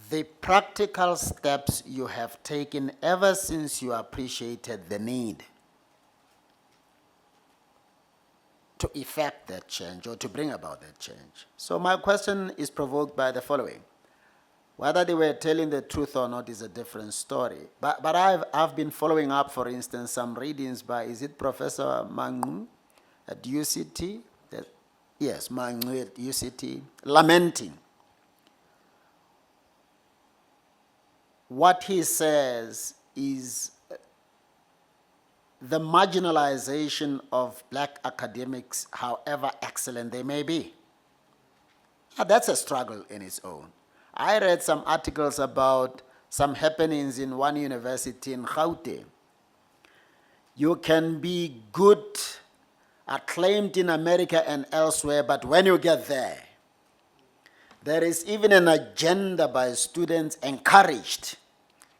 the practical steps you have taken ever since you appreciated the need to effect that change or to bring about that change. So my question is provoked by the following. Whether they were telling the truth or not is a different story. But I've been following up, for instance, some readings by, is it Professor Mangu at UCT? Yes, Mangu at UCT, lamenting. What he says is the marginalization of black academics, however excellent they may be. Now, that's a struggle in its own. I read some articles about some happenings in one university in Gauteng. You can be good, acclaimed in America and elsewhere, but when you get there, there is even an agenda by students encouraged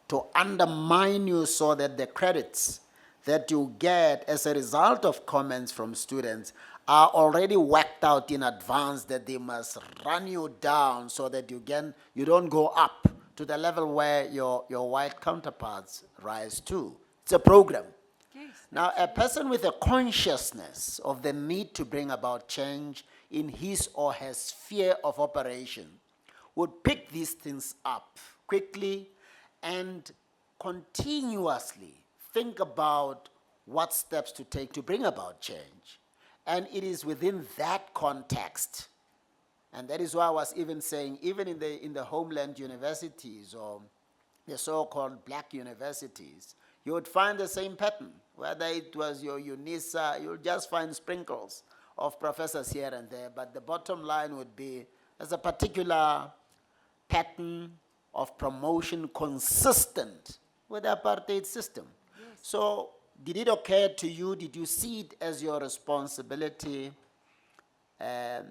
to undermine you so that the credits that you get as a result of comments from students are already worked out in advance, that they must run you down so that you don't go up to the level where your white counterparts rise to. It's a program. Yes. Now, a person with a consciousness of the need to bring about change in his or her sphere of operation would pick these things up quickly and continuously think about what steps to take to bring about change. And it is within that context, and that is why I was even saying, even in the homeland universities or the so-called black universities, you would find the same pattern. Whether it was your UNISA, you'll just find sprinkles of professors here and there, but the bottom line would be there's a particular pattern of promotion consistent with the apartheid system. Yes. So did it occur to you, did you see it as your responsibility to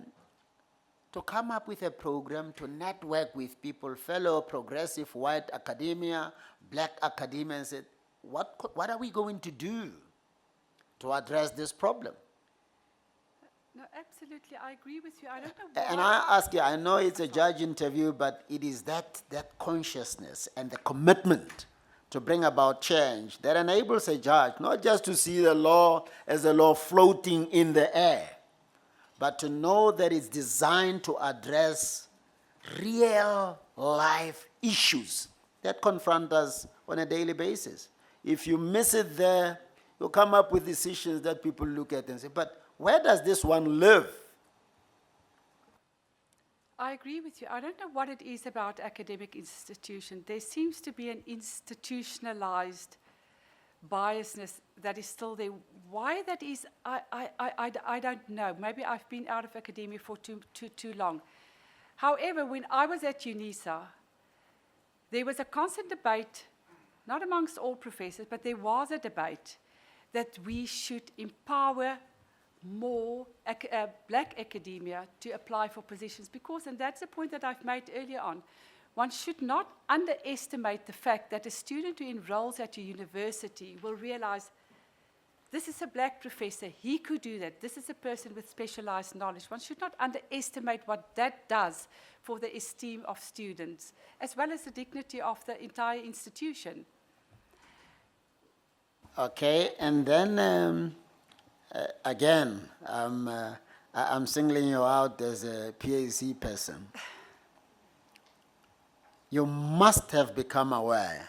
come up with a program to network with people, fellow progressive white academia, black academia, and say, what are we going to do to address this problem? No, absolutely, I agree with you. I don't know why. And I ask you, I know it's a judge interview, but it is that consciousness and the commitment to bring about change that enables a judge not just to see the law as a law floating in the air, but to know that it's designed to address real life issues that confront us on a daily basis. If you miss it there, you come up with decisions that people look at and say, but where does this one live? I agree with you. I don't know what it is about academic institutions. There seems to be an institutionalized biasness that is still there. Why that is, I don't know. Maybe I've been out of academia for too long. However, when I was at UNISA, there was a constant debate, not amongst all professors, but there was a debate that we should empower more black academia to apply for positions because, and that's a point that I've made earlier on, one should not underestimate the fact that a student who enrolls at a university will realize this is a black professor, he could do that, this is a person with specialized knowledge. One should not underestimate what that does for the esteem of students, as well as the dignity of the entire institution. Okay, and then again, I'm singling you out as a PAC person. You must have become aware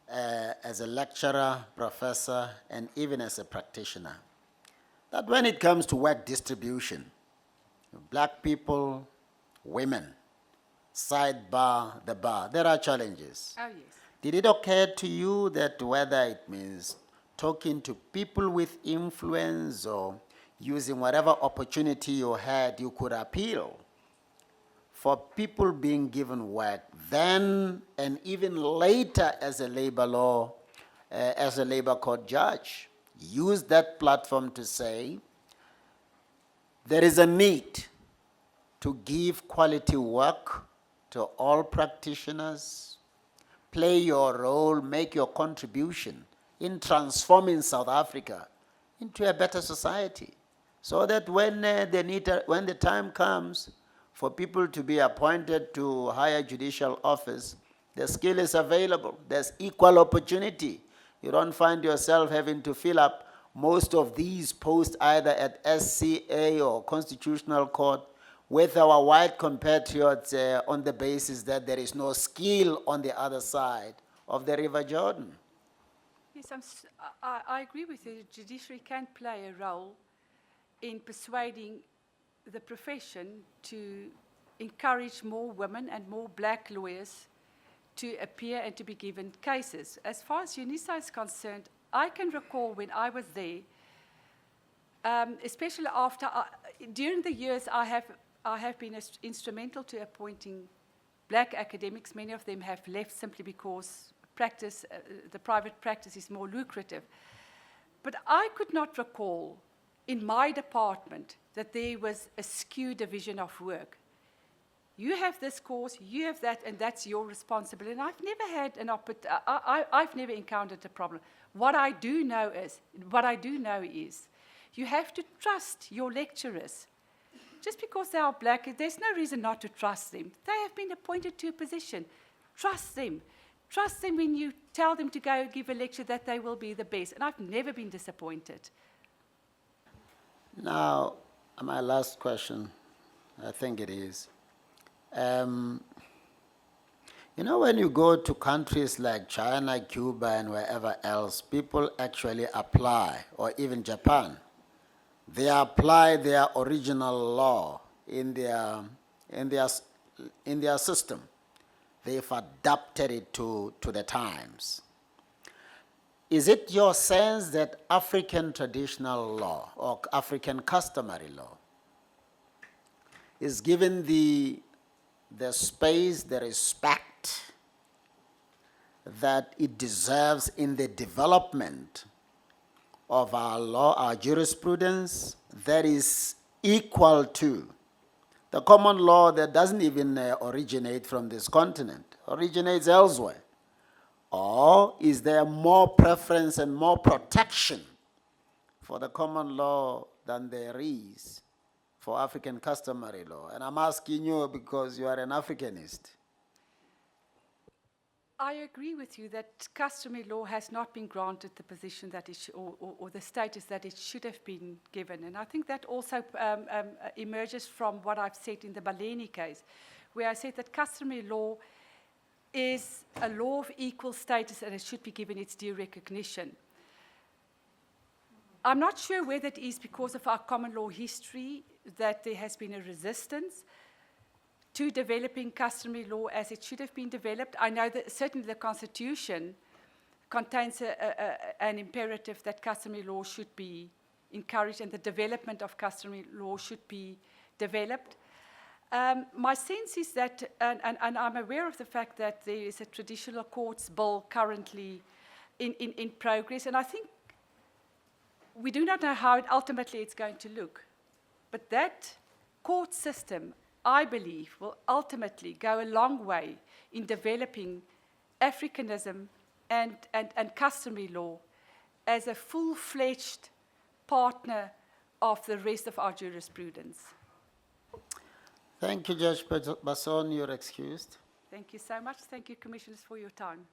as a lecturer, professor, and even as a practitioner, that when it comes to work distribution, black people, women, sidebar, the bar, there are challenges. Oh, yes. Did it occur to you that whether it means talking to people with influence or using whatever opportunity you had, you could appeal for people being given work then and even later as a labor law as a labor court judge, use that platform to say there is a need to give quality work to all practitioners, play your role, make your contribution in transforming South Africa into a better society, so that when the time comes for people to be appointed to higher judicial office, the skill is available. There's equal opportunity. You don't find yourself having to fill up most of these posts either at SCA or Constitutional Court with our white compatriots on the basis that there is no skill on the other side of the River Jordan. Yes, I agree with you. The judiciary can play a role in persuading the profession to encourage more women and more black lawyers to appear and to be given cases. As far as UNISA is concerned, I can recall when I was there, especially after, during the years I have been instrumental to appointing black academics. Many of them have left simply because practice, the private practice is more lucrative. But I could not recall in my department that there was a skew division of work. You have this course, you have that, and that's your responsibility. And I've never had I've never encountered a problem. What I do know is you have to trust your lecturers. Just because they are black, there's no reason not to trust them. They have been appointed to a position. Trust them. Trust them when you tell them to go give a lecture that they will be the best. And I've never been disappointed. Now, my last question, I think it is. You know, when you go to countries like China, Cuba, and wherever else, people actually apply, or even Japan, they apply their original law in their system. They've adapted it to the times. Is it your sense that African traditional law or African customary law is given the space, the respect that it deserves in the development of our law, our jurisprudence, that is equal to the common law that doesn't even originate from this continent, originates elsewhere? Or is there more preference and more protection for the common law than there is for African customary law? And I'm asking you because you are an Africanist. I agree with you that customary law has not been granted the position that it or the status that it should have been given. And I think that also emerges from what I've said in the Baleni case, where I said that customary law is a law of equal status and it should be given its due recognition. I'm not sure whether it is because of our common law history that there has been a resistance to developing customary law as it should have been developed. I know that certainly the Constitution contains an imperative that customary law should be encouraged and the development of customary law should be developed. My sense is that, and I'm aware of the fact that there is a traditional courts bill currently in progress, and I think we do not know how ultimately it's going to look. But that court system, I believe, will ultimately go a long way in developing Africanism and customary law as a full-fledged partner of the rest of our jurisprudence. Thank you, Judge Basson. You're excused. Thank you so much. Thank you, Commissioners, for your time.